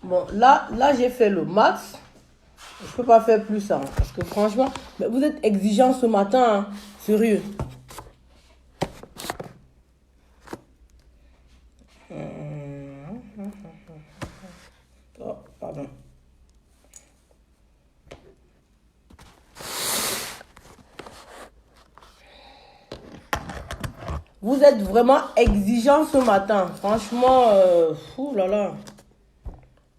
Bon, là j'ai fait le max. Je peux pas faire plus, hein, parce que franchement, mais vous êtes exigeant ce matin, hein, sérieux. Oh, pardon. Vous êtes vraiment exigeant ce matin. Franchement, ouh là là.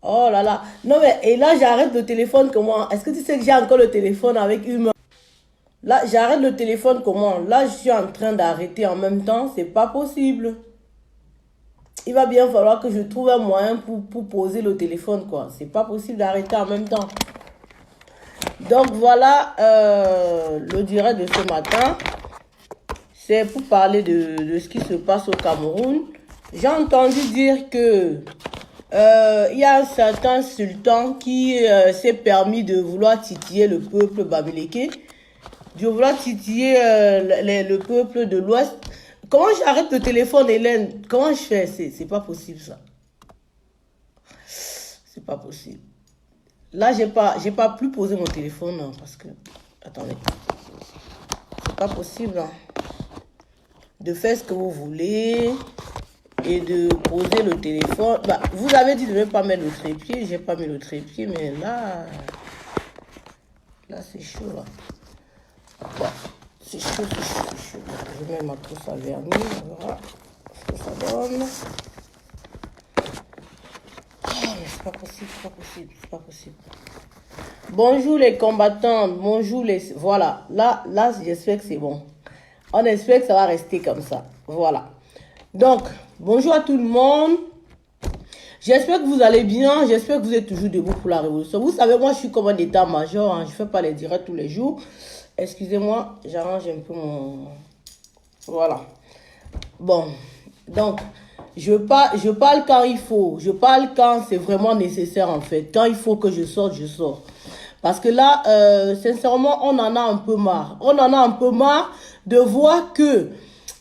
Oh là là. Non mais, et là j'arrête le téléphone comment? Est-ce que tu sais que j'ai encore le téléphone avec une main? Là, j'arrête le téléphone comment? Là, je suis en train d'arrêter en même temps. C'est pas possible. Il va bien falloir que je trouve un moyen pour poser le téléphone, quoi. C'est pas possible d'arrêter en même temps. Donc voilà le direct de ce matin. C'est pour parler de ce qui se passe au Cameroun. J'ai entendu dire que il y a un certain sultan qui s'est permis de vouloir titiller le peuple bamileke, de vouloir titiller le peuple de l'Ouest. Comment j'arrête le téléphone, Hélène? Comment je fais? C'est pas possible, ça. C'est pas possible. Là, j'ai pas plus posé mon téléphone, hein, parce que... Attendez. C'est pas possible, hein, de faire ce que vous voulez et de poser le téléphone. Bah, vous avez dit de ne pas mettre le trépied. J'ai pas mis le trépied, mais là... Là, c'est chaud, là. Bon, c'est chaud, c'est chaud, c'est chaud. Je mets ma trousse à vernis, on verra ce que ça donne. C'est pas possible, c'est pas possible, c'est pas possible. Bonjour les combattants, bonjour les... Voilà, là j'espère que c'est bon. On espère que ça va rester comme ça. Voilà. Donc, bonjour à tout le monde. J'espère que vous allez bien. J'espère que vous êtes toujours debout pour la révolution. Vous savez, moi, je suis comme un état-major. Hein. Je ne fais pas les directs tous les jours. Excusez-moi, j'arrange un peu mon... Voilà. Bon, donc, je parle quand il faut. Je parle quand c'est vraiment nécessaire, en fait. Quand il faut que je sorte, je sors. Parce que là, sincèrement, on en a un peu marre. On en a un peu marre de voir que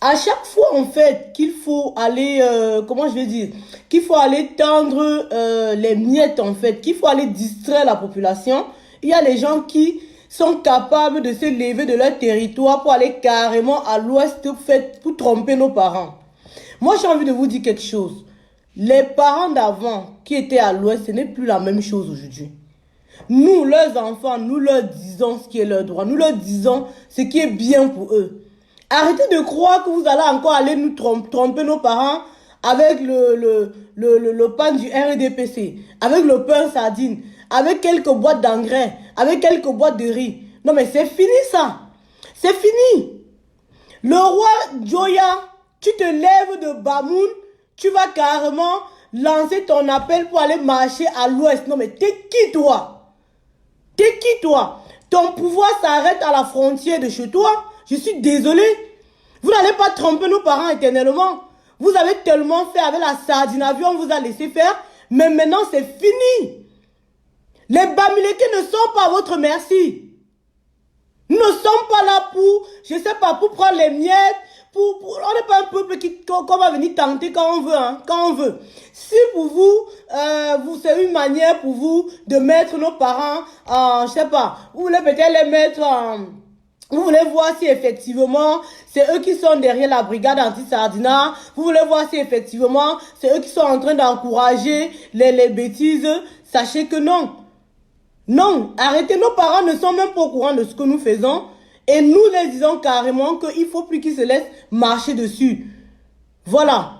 à chaque fois, en fait, qu'il faut aller, comment je vais dire, qu'il faut aller tendre les miettes, en fait, qu'il faut aller distraire la population, il y a les gens qui sont capables de se lever de leur territoire pour aller carrément à l'ouest pour tromper nos parents. Moi, j'ai envie de vous dire quelque chose. Les parents d'avant qui étaient à l'ouest, ce n'est plus la même chose aujourd'hui. Nous, leurs enfants, nous leur disons ce qui est leur droit. Nous leur disons ce qui est bien pour eux. Arrêtez de croire que vous allez encore aller nous tromper nos parents avec le pain du RDPC, avec le pain sardine, avec quelques boîtes d'engrais, avec quelques boîtes de riz. Non mais c'est fini ça. C'est fini. Le roi Joya, tu te lèves de Bamoun, tu vas carrément lancer ton appel pour aller marcher à l'ouest. Non mais t'es qui toi? T'es qui toi? Ton pouvoir s'arrête à la frontière de chez toi. Je suis désolé. Vous n'allez pas tromper nos parents éternellement. Vous avez tellement fait avec la sardine avion, on vous a laissé faire. Mais maintenant, c'est fini. Les Bamileke ne sont pas à votre merci. Nous ne sommes pas là pour, je sais pas, pour prendre les miettes. On n'est pas un peuple qu'on va venir tenter quand on veut. Hein, quand on veut. Si pour vous, c'est une manière pour vous de mettre nos parents en, je sais pas, vous voulez peut-être les mettre en... Vous voulez voir si effectivement c'est eux qui sont derrière la brigade anti-sardina. Vous voulez voir si effectivement c'est eux qui sont en train d'encourager les bêtises. Sachez que non. Non, arrêtez, nos parents ne sont même pas au courant de ce que nous faisons. Et nous les disons carrément qu'il ne faut plus qu'ils se laissent marcher dessus. Voilà.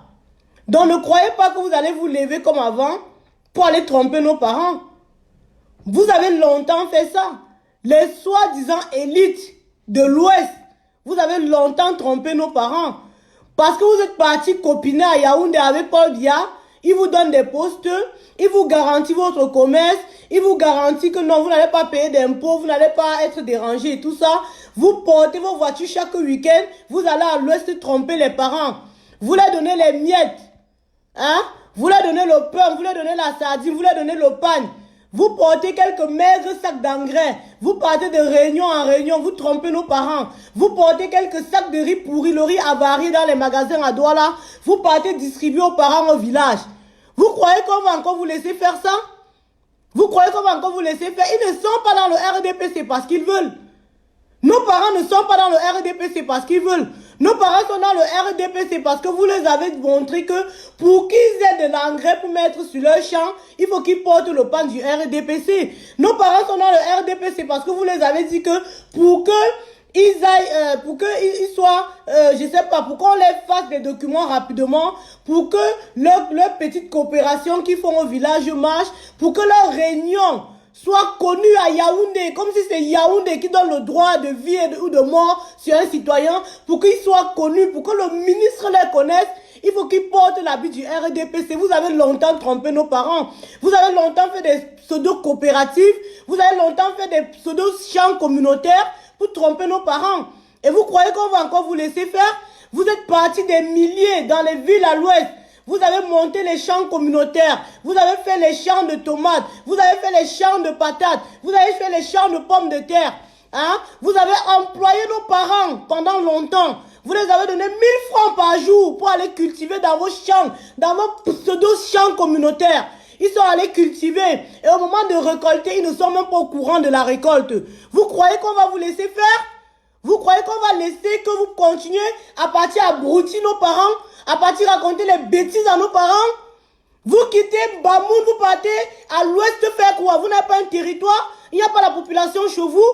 Donc ne croyez pas que vous allez vous lever comme avant pour aller tromper nos parents. Vous avez longtemps fait ça. Les soi-disant élites de l'Ouest, vous avez longtemps trompé nos parents. Parce que vous êtes partis copiner à Yaoundé avec Paul Biya, il vous donne des postes, il vous garantit votre commerce, il vous garantit que non, vous n'allez pas payer d'impôts, vous n'allez pas être dérangé et tout ça. Vous portez vos voitures chaque week-end, vous allez à l'Ouest tromper les parents. Vous leur donnez les miettes, hein? Vous leur donnez le pain, vous leur donnez la sardine, vous leur donnez le pain. Vous portez quelques maigres sacs d'engrais. Vous partez de réunion en réunion. Vous trompez nos parents. Vous portez quelques sacs de riz pourri, le riz avarié dans les magasins à Douala. Vous partez distribuer aux parents au village. Vous croyez qu'on va encore vous laisser faire ça? Vous croyez qu'on va encore vous laisser faire? Ils ne sont pas dans le RDPC parce qu'ils veulent. Nos parents ne sont pas dans le RDPC parce qu'ils veulent. Nos parents sont dans le RDPC parce que vous les avez montré que pour qu'ils aient de l'engrais pour mettre sur leur champ, il faut qu'ils portent le pan du RDPC. Nos parents sont dans le RDPC parce que vous les avez dit que pour que ils aillent, pour qu'ils soient, je sais pas, pour qu'on les fasse des documents rapidement, pour que leur petite coopération qu'ils font au village marche, pour que leur réunion soit connu à Yaoundé, comme si c'est Yaoundé qui donne le droit de vie ou de mort sur un citoyen, pour qu'il soit connu, pour que le ministre les connaisse, il faut qu'ils portent l'habit du RDPC. Vous avez longtemps trompé nos parents. Vous avez longtemps fait des pseudo-coopératives. Vous avez longtemps fait des pseudo-champs communautaires pour tromper nos parents. Et vous croyez qu'on va encore vous laisser faire? Vous êtes partis des milliers dans les villes à l'ouest. Vous avez monté les champs communautaires. Vous avez fait les champs de tomates. Vous avez fait les champs de patates. Vous avez fait les champs de pommes de terre. Hein? Vous avez employé nos parents pendant longtemps. Vous les avez donné 1000 francs par jour pour aller cultiver dans vos champs, dans vos pseudo-champs communautaires. Ils sont allés cultiver. Et au moment de récolter, ils ne sont même pas au courant de la récolte. Vous croyez qu'on va vous laisser faire? Vous croyez qu'on va laisser que vous continuez à partir abrutir nos parents, à partir raconter les bêtises à nos parents? Vous quittez Bamoun, vous partez à l'ouest faire quoi? Vous n'avez pas un territoire? Il n'y a pas la population chez vous?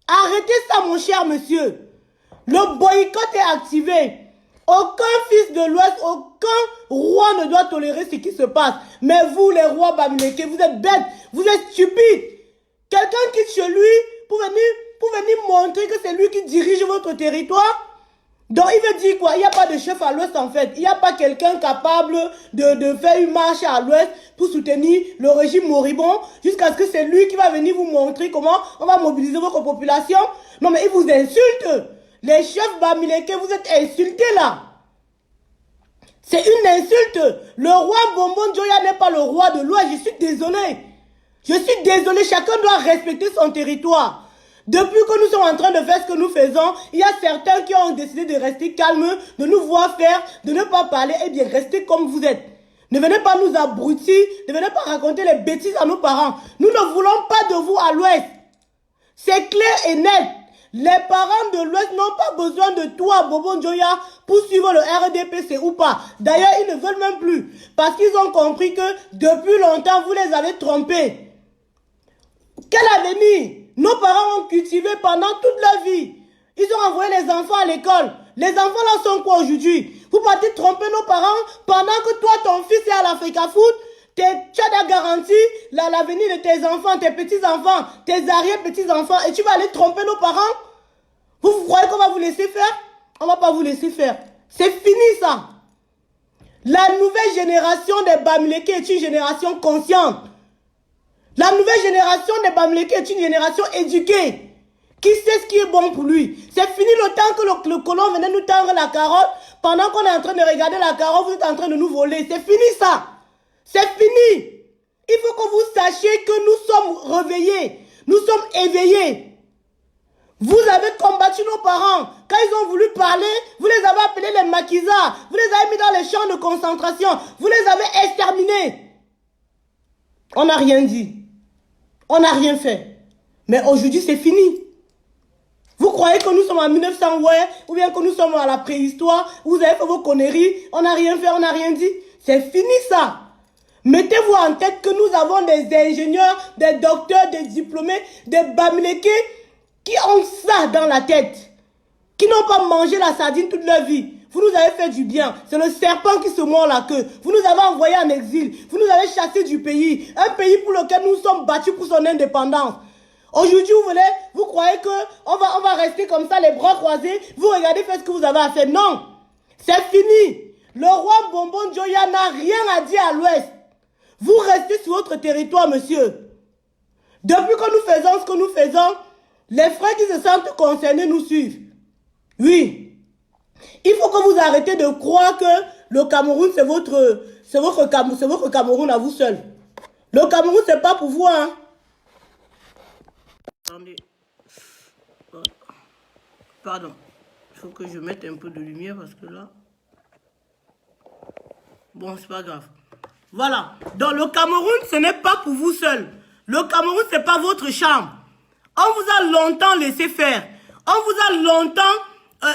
Arrêtez ça, mon cher monsieur. Le boycott est activé. Aucun fils de l'Ouest, aucun roi ne doit tolérer ce qui se passe. Mais vous, les rois Bamileke, vous êtes bêtes, vous êtes stupides. Quelqu'un quitte chez lui pour venir montrer que c'est lui qui dirige votre territoire. Donc il veut dire quoi? Il n'y a pas de chef à l'Ouest en fait. Il n'y a pas quelqu'un capable de faire une marche à l'Ouest pour soutenir le régime moribond jusqu'à ce que c'est lui qui va venir vous montrer comment on va mobiliser votre population. Non mais il vous insulte. Les chefs Bamileke, vous êtes insultés là. C'est une insulte. Le roi Bonbon Joya n'est pas le roi de l'Ouest. Je suis désolé. Je suis désolé. Chacun doit respecter son territoire. Depuis que nous sommes en train de faire ce que nous faisons, il y a certains qui ont décidé de rester calmes, de nous voir faire, de ne pas parler. Eh bien, restez comme vous êtes. Ne venez pas nous abrutir. Ne venez pas raconter les bêtises à nos parents. Nous ne voulons pas de vous à l'Ouest. C'est clair et net. Les parents de l'Ouest n'ont pas besoin de toi, Bobo Njoya, pour suivre le RDPC ou pas. D'ailleurs, ils ne veulent même plus. Parce qu'ils ont compris que depuis longtemps, vous les avez trompés. Quel avenir? Nos parents ont cultivé pendant toute leur vie. Ils ont envoyé les enfants à l'école. Les enfants là sont quoi aujourd'hui? Vous partez tromper nos parents pendant que toi, ton fils est à l'Africa Foot. Tu as garanti l'avenir de tes enfants, tes petits-enfants, tes arrière-petits-enfants. Et tu vas aller tromper nos parents? Vous croyez qu'on va vous laisser faire? On ne va pas vous laisser faire. C'est fini ça. La nouvelle génération des Bamileke est une génération consciente. La nouvelle génération des Bamileke est une génération éduquée. Qui sait ce qui est bon pour lui. C'est fini le temps que le colon venait nous tendre la carotte. Pendant qu'on est en train de regarder la carotte, vous êtes en train de nous voler. C'est fini ça. C'est fini. Il faut que vous sachiez que nous sommes réveillés. Nous sommes éveillés. Vous avez combattu nos parents. Quand ils ont voulu parler, vous les avez appelés les maquisards. Vous les avez mis dans les champs de concentration. Vous les avez exterminés. On n'a rien dit. On n'a rien fait. Mais aujourd'hui, c'est fini. Vous croyez que nous sommes en 1900, ouais, ou bien que nous sommes à la préhistoire, vous avez fait vos conneries, on n'a rien fait, on n'a rien dit. C'est fini ça. Mettez-vous en tête que nous avons des ingénieurs, des docteurs, des diplômés, des Bamileke qui ont ça dans la tête, qui n'ont pas mangé la sardine toute leur vie. Vous nous avez fait du bien. C'est le serpent qui se mord la queue. Vous nous avez envoyés en exil. Vous nous avez chassés du pays. Un pays pour lequel nous sommes battus pour son indépendance. Aujourd'hui, vous croyez que on va rester comme ça, les bras croisés. Vous regardez, faites ce que vous avez à faire. Non, c'est fini. Le roi Bonbon Joya n'a rien à dire à l'Ouest. Vous restez sur votre territoire, monsieur. Depuis que nous faisons ce que nous faisons, les frères qui se sentent concernés nous suivent. Oui. Il faut que vous arrêtez de croire que le Cameroun, c'est votre Cameroun à vous seul. Le Cameroun, c'est pas pour vous, hein. Attendez. Pardon. Il faut que je mette un peu de lumière parce que là... Bon, c'est pas grave. Voilà. Donc le Cameroun, ce n'est pas pour vous seul. Le Cameroun, ce n'est pas votre chambre. On vous a longtemps laissé faire. On vous a longtemps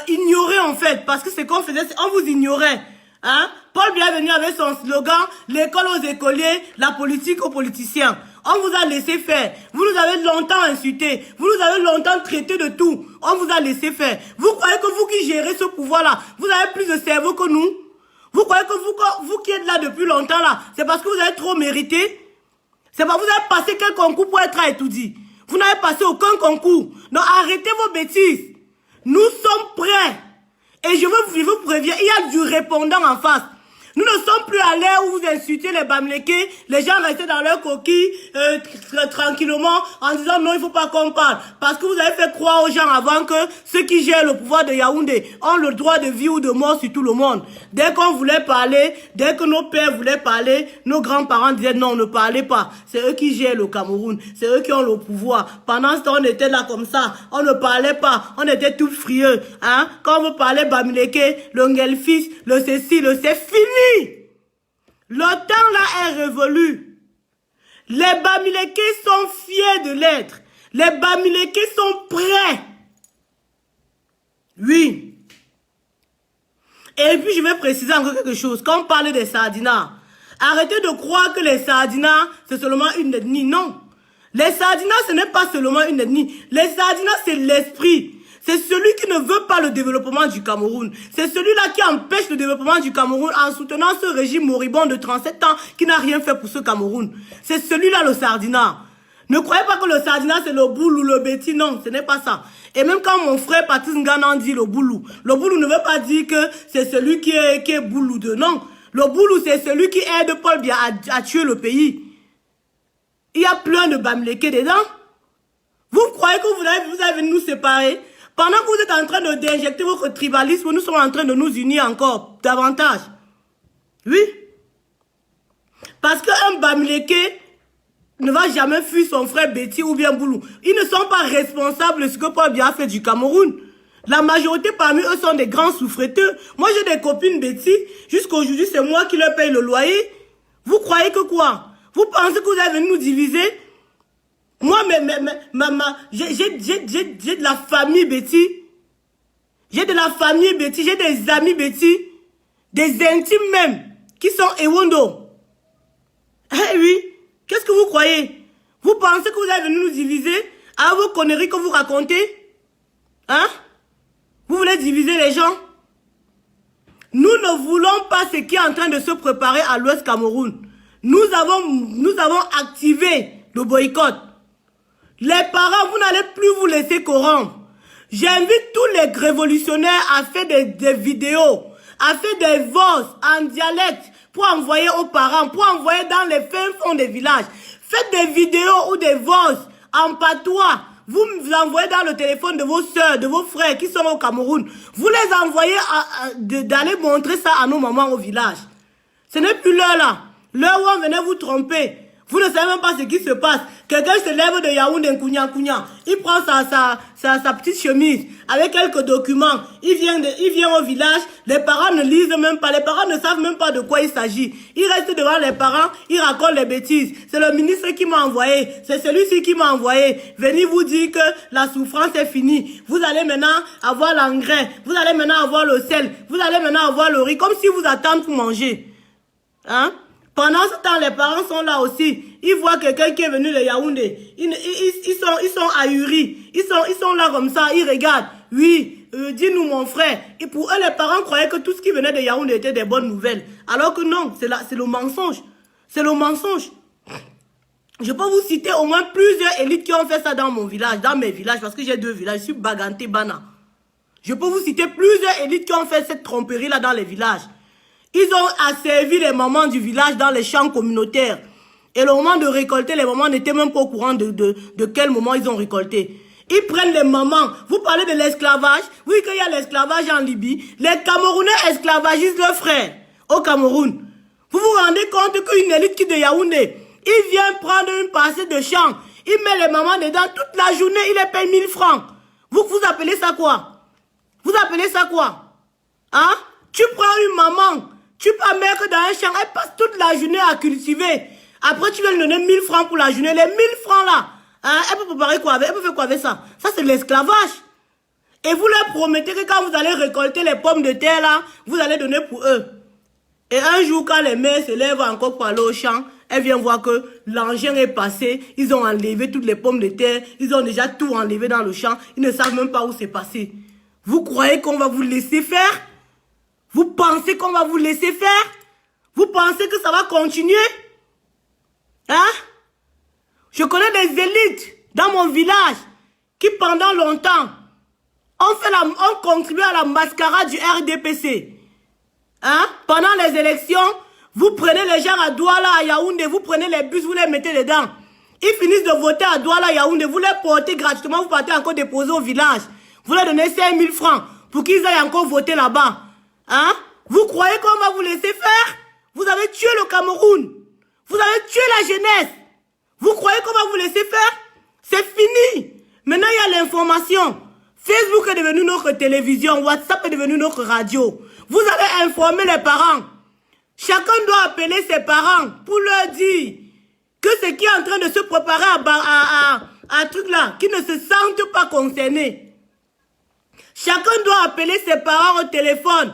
ignoré en fait. Parce que ce qu'on faisait, on vous ignorait. Hein? Paul Biya est venu avec son slogan, l'école aux écoliers, la politique aux politiciens. On vous a laissé faire. Vous nous avez longtemps insultés. Vous nous avez longtemps traité de tout. On vous a laissé faire. Vous croyez que vous qui gérez ce pouvoir-là, vous avez plus de cerveau que nous? Vous croyez que vous qui êtes là depuis longtemps là, c'est parce que vous avez trop mérité? C'est parce que vous avez passé quel concours pour être à étudier? Vous n'avez passé aucun concours. Donc arrêtez vos bêtises. Nous sommes prêts. Et je vous préviens, il y a du répondant en face. Nous ne sommes plus à l'ère où vous insultez les Bamileke, les gens restaient dans leur coquille tranquillement en disant non, il ne faut pas qu'on parle. Parce que vous avez fait croire aux gens avant que ceux qui gèrent le pouvoir de Yaoundé ont le droit de vie ou de mort sur tout le monde. Dès qu'on voulait parler, dès que nos pères voulaient parler, nos grands-parents disaient non, ne parlez pas. C'est eux qui gèrent le Cameroun, c'est eux qui ont le pouvoir. Pendant ce temps, on était là comme ça, on ne parlait pas, on était tous frieux. Hein? Quand vous parlez Bamileke, le Ngelfis, le ceci, le c'est fini. Le temps là est révolu. Les Bamileke sont fiers de l'être. Les Bamileke sont prêts. Oui. Et puis je vais préciser encore quelque chose. Quand on parle des Sardinas, arrêtez de croire que les Sardinas, c'est seulement une ethnie. Non. Les Sardinas, ce n'est pas seulement une ethnie. Les Sardinas, c'est l'esprit. C'est celui qui ne veut pas le développement du Cameroun. C'est celui-là qui empêche le développement du Cameroun en soutenant ce régime moribond de 37 ans qui n'a rien fait pour ce Cameroun. C'est celui-là le Sardina. Ne croyez pas que le Sardina c'est le boulou, le béti, non, ce n'est pas ça. Et même quand mon frère Patrice Ngana dit le boulou ne veut pas dire que c'est celui qui est boulou de non. Le boulou c'est celui qui aide Paul Biya à tuer le pays. Il y a plein de Bamileke dedans. Vous croyez que vous avez nous séparer? Pendant que vous êtes en train d'injecter votre tribalisme, nous sommes en train de nous unir encore davantage. Oui. Parce qu'un Bamileke ne va jamais fuir son frère Betty ou bien Boulou. Ils ne sont pas responsables de ce que Paul Biya a fait du Cameroun. La majorité parmi eux sont des grands souffreteux. Moi j'ai des copines Betty. Jusqu'aujourd'hui c'est moi qui leur paye le loyer. Vous croyez que quoi? Vous pensez que vous allez nous diviser? Moi, j'ai de la famille Betty. J'ai de la famille Betty. J'ai des amis Betty. Des intimes même. Qui sont Ewondo. Eh oui. Qu'est-ce que vous croyez? Vous pensez que vous allez venir nous diviser à vos conneries que vous racontez? Hein? Vous voulez diviser les gens? Nous ne voulons pas ce qui est en train de se préparer à l'Ouest Cameroun. Nous avons activé le boycott. Les parents, vous n'allez plus vous laisser corrompre. J'invite tous les révolutionnaires à faire des vidéos, à faire des voix en dialecte pour envoyer aux parents, pour envoyer dans les fins fonds des villages. Faites des vidéos ou des voix en patois. Vous envoyez dans le téléphone de vos soeurs, de vos frères qui sont au Cameroun. Vous les envoyez d'aller montrer ça à nos mamans au village. Ce n'est plus l'heure là. L'heure où on venait vous tromper. Vous ne savez même pas ce qui se passe. Quelqu'un se lève de Yaoundé, Kounia. Il prend sa petite chemise avec quelques documents. Il vient au village. Les parents ne lisent même pas. Les parents ne savent même pas de quoi il s'agit. Il reste devant les parents. Il raconte les bêtises. C'est le ministre qui m'a envoyé. C'est celui-ci qui m'a envoyé. Venez vous dire que la souffrance est finie. Vous allez maintenant avoir l'engrais. Vous allez maintenant avoir le sel. Vous allez maintenant avoir le riz. Comme si vous attendez pour manger. Hein? Pendant ce temps, les parents sont là aussi. Ils voient quelqu'un qui est venu de Yaoundé. Ils sont ahuris. Ils sont là comme ça. Ils regardent. Oui, dis-nous mon frère. Et pour eux, les parents croyaient que tout ce qui venait de Yaoundé était des bonnes nouvelles. Alors que non, c'est le mensonge. C'est le mensonge. Je peux vous citer au moins plusieurs élites qui ont fait ça dans mon village, dans mes villages, parce que j'ai 2 villages. Je suis Baganté, Bana. Je peux vous citer plusieurs élites qui ont fait cette tromperie-là dans les villages. Ils ont asservi les mamans du village dans les champs communautaires. Et le moment de récolter, les mamans n'étaient même pas au courant de quel moment ils ont récolté. Ils prennent les mamans. Vous parlez de l'esclavage. Oui, qu'il y a l'esclavage en Libye. Les Camerounais esclavagisent leurs frères au Cameroun. Vous vous rendez compte qu'une élite qui de Yaoundé, il vient prendre une parcelle de champ. Il met les mamans dedans toute la journée. Il les paye 1000 francs. Vous appelez ça quoi? Vous appelez ça quoi? Hein? Tu prends une maman. Tu peux mettre dans un champ, elle passe toute la journée à cultiver. Après, tu vas lui donner 1000 francs pour la journée. Les 1000 francs là, hein, elle peut préparer quoi avec? Elle peut faire quoi avec ça? Ça, c'est de l'esclavage. Et vous leur promettez que quand vous allez récolter les pommes de terre là, vous allez donner pour eux. Et un jour, quand les mères se lèvent encore pour aller au champ, elles viennent voir que l'engin est passé, ils ont enlevé toutes les pommes de terre, ils ont déjà tout enlevé dans le champ, ils ne savent même pas où c'est passé. Vous croyez qu'on va vous laisser faire? Vous pensez qu'on va vous laisser faire? Vous pensez que ça va continuer? Hein? Je connais des élites dans mon village qui pendant longtemps ont contribué à la mascarade du RDPC. Hein? Pendant les élections, vous prenez les gens à Douala, à Yaoundé, vous prenez les bus, vous les mettez dedans. Ils finissent de voter à Douala, Yaoundé, vous les portez gratuitement, vous partez encore déposer au village. Vous leur donnez 5000 francs pour qu'ils aillent encore voter là-bas. Hein? Vous croyez qu'on va vous laisser faire? Vous avez tué le Cameroun. Vous avez tué la jeunesse. Vous croyez qu'on va vous laisser faire? C'est fini. Maintenant, il y a l'information. Facebook est devenu notre télévision. WhatsApp est devenu notre radio. Vous allez informer les parents. Chacun doit appeler ses parents pour leur dire que ce qui est en train de se préparer à un truc là, qui ne se sentent pas concernés. Chacun doit appeler ses parents au téléphone.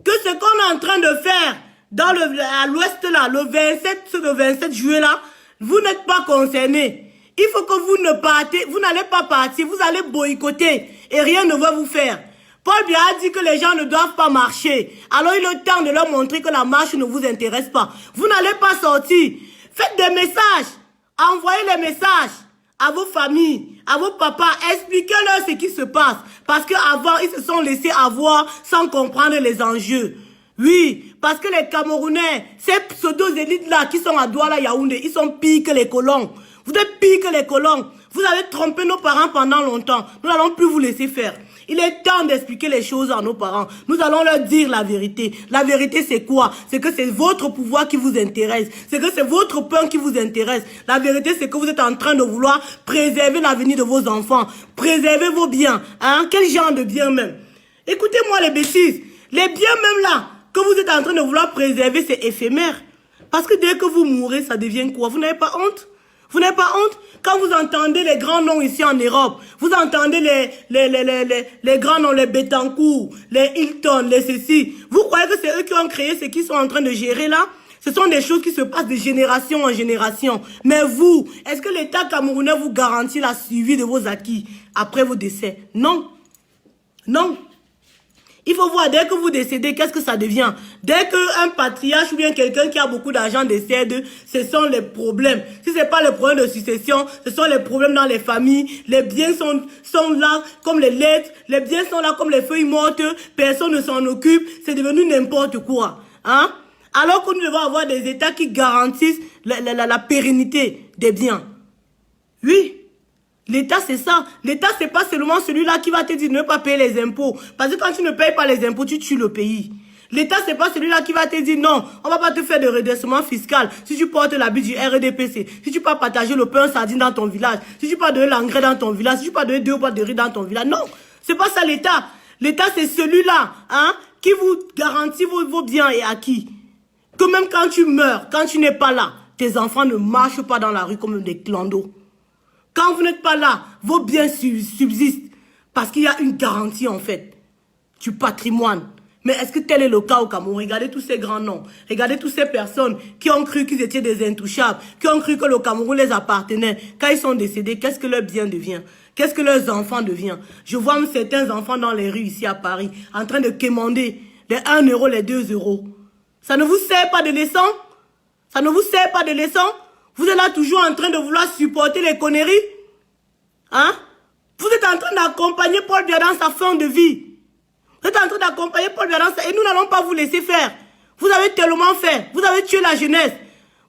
Que ce qu'on est en train de faire à l'ouest là, le 27 juillet là, vous n'êtes pas concernés. Il faut que vous ne partez, vous n'allez pas partir, vous allez boycotter et rien ne va vous faire. Paul Biya a dit que les gens ne doivent pas marcher. Alors il est temps de leur montrer que la marche ne vous intéresse pas. Vous n'allez pas sortir. Faites des messages. Envoyez les messages à vos familles, à vos papas. Expliquez-leur ce qui se passe. Parce qu'avant, ils se sont laissés avoir sans comprendre les enjeux. Oui, parce que les Camerounais, ces pseudo-élites-là qui sont à Douala, Yaoundé, ils sont pires que les colons. Vous êtes pires que les colons. Vous avez trompé nos parents pendant longtemps. Nous n'allons plus vous laisser faire. Il est temps d'expliquer les choses à nos parents. Nous allons leur dire la vérité. La vérité, c'est quoi? C'est que c'est votre pouvoir qui vous intéresse. C'est que c'est votre pain qui vous intéresse. La vérité, c'est que vous êtes en train de vouloir préserver l'avenir de vos enfants. Préserver vos biens. Hein? Quel genre de biens même? Écoutez-moi les bêtises. Les biens même là, que vous êtes en train de vouloir préserver, c'est éphémère. Parce que dès que vous mourrez, ça devient quoi? Vous n'avez pas honte? Vous n'avez pas honte? Quand vous entendez les grands noms ici en Europe, vous entendez les grands noms, les Bettencourt, les Hilton, les ceci, vous croyez que c'est eux qui ont créé ce qu'ils sont en train de gérer là? Ce sont des choses qui se passent de génération en génération. Mais vous, est-ce que l'État camerounais vous garantit la suivi de vos acquis après vos décès? Non. Non. Il faut voir, dès que vous décédez, qu'est-ce que ça devient? Dès qu'un patriarche ou bien quelqu'un qui a beaucoup d'argent décède, ce sont les problèmes. Si ce n'est pas le problème de succession, ce sont les problèmes dans les familles. Les biens sont là comme les lettres, les biens sont là comme les feuilles mortes, personne ne s'en occupe, c'est devenu n'importe quoi. Hein? Alors que nous devons avoir des États qui garantissent la pérennité des biens. Oui. L'État, c'est ça. L'État, c'est pas seulement celui-là qui va te dire de ne pas payer les impôts. Parce que quand tu ne payes pas les impôts, tu tues le pays. L'État, c'est pas celui-là qui va te dire non, on va pas te faire de redressement fiscal si tu portes l'habit du RDPC, si tu peux partager le pain sardine dans ton village, si tu peux donner l'engrais dans ton village, si tu peux donner 2 boîtes de riz dans ton village. Non, c'est pas ça l'État. L'État, c'est celui-là, hein, qui vous garantit vos biens et acquis. Que même quand tu meurs, quand tu n'es pas là, tes enfants ne marchent pas dans la rue comme des clandos. Quand vous n'êtes pas là, vos biens subsistent. Parce qu'il y a une garantie, en fait, du patrimoine. Mais est-ce que tel est le cas au Cameroun? Regardez tous ces grands noms. Regardez toutes ces personnes qui ont cru qu'ils étaient des intouchables, qui ont cru que le Cameroun les appartenait. Quand ils sont décédés, qu'est-ce que leur bien devient? Qu'est-ce que leurs enfants deviennent? Je vois certains enfants dans les rues ici à Paris, en train de quémander les 1 euro, les 2 euros. Ça ne vous sert pas de leçon? Ça ne vous sert pas de leçon? Vous êtes là toujours en train de vouloir supporter les conneries? Hein? Vous êtes en train d'accompagner Paul Biya dans sa fin de vie. Vous êtes en train d'accompagner Paul Biya dans sa... Et nous n'allons pas vous laisser faire. Vous avez tellement fait. Vous avez tué la jeunesse.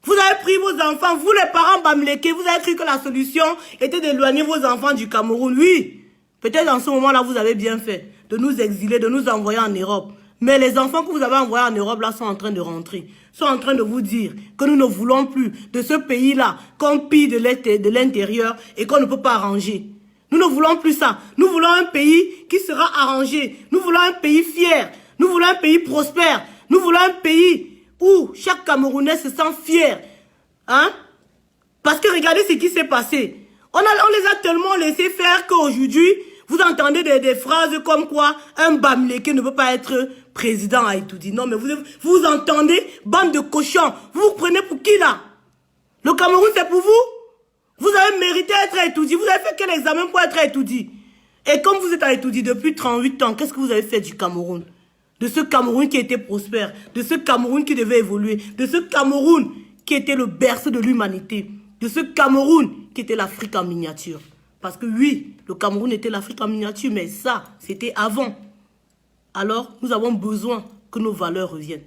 Vous avez pris vos enfants. Vous les parents Bamleke, vous avez cru que la solution était d'éloigner vos enfants du Cameroun. Oui. Peut-être en ce moment-là, vous avez bien fait. De nous exiler, de nous envoyer en Europe. Mais les enfants que vous avez envoyés en Europe, là, sont en train de rentrer. Sont en train de vous dire que nous ne voulons plus de ce pays-là qu'on pille de l'intérieur et qu'on ne peut pas arranger. Nous ne voulons plus ça. Nous voulons un pays qui sera arrangé. Nous voulons un pays fier. Nous voulons un pays prospère. Nous voulons un pays où chaque Camerounais se sent fier. Hein? Parce que regardez ce qui s'est passé. On les a tellement laissé faire qu'aujourd'hui, vous entendez des phrases comme quoi un Bamileke ne peut pas être président à Etoudi. Non, mais vous entendez, bande de cochons. Vous vous prenez pour qui là? Le Cameroun, c'est pour vous? Vous avez mérité d'être à Etoudi. Vous avez fait quel examen pour être à Etoudi? Et comme vous êtes à Etoudi depuis 38 ans, qu'est-ce que vous avez fait du Cameroun? De ce Cameroun qui était prospère, de ce Cameroun qui devait évoluer, de ce Cameroun qui était le berceau de l'humanité, de ce Cameroun qui était l'Afrique en miniature. Parce que oui, le Cameroun était l'Afrique en miniature, mais ça, c'était avant. Alors, nous avons besoin que nos valeurs reviennent.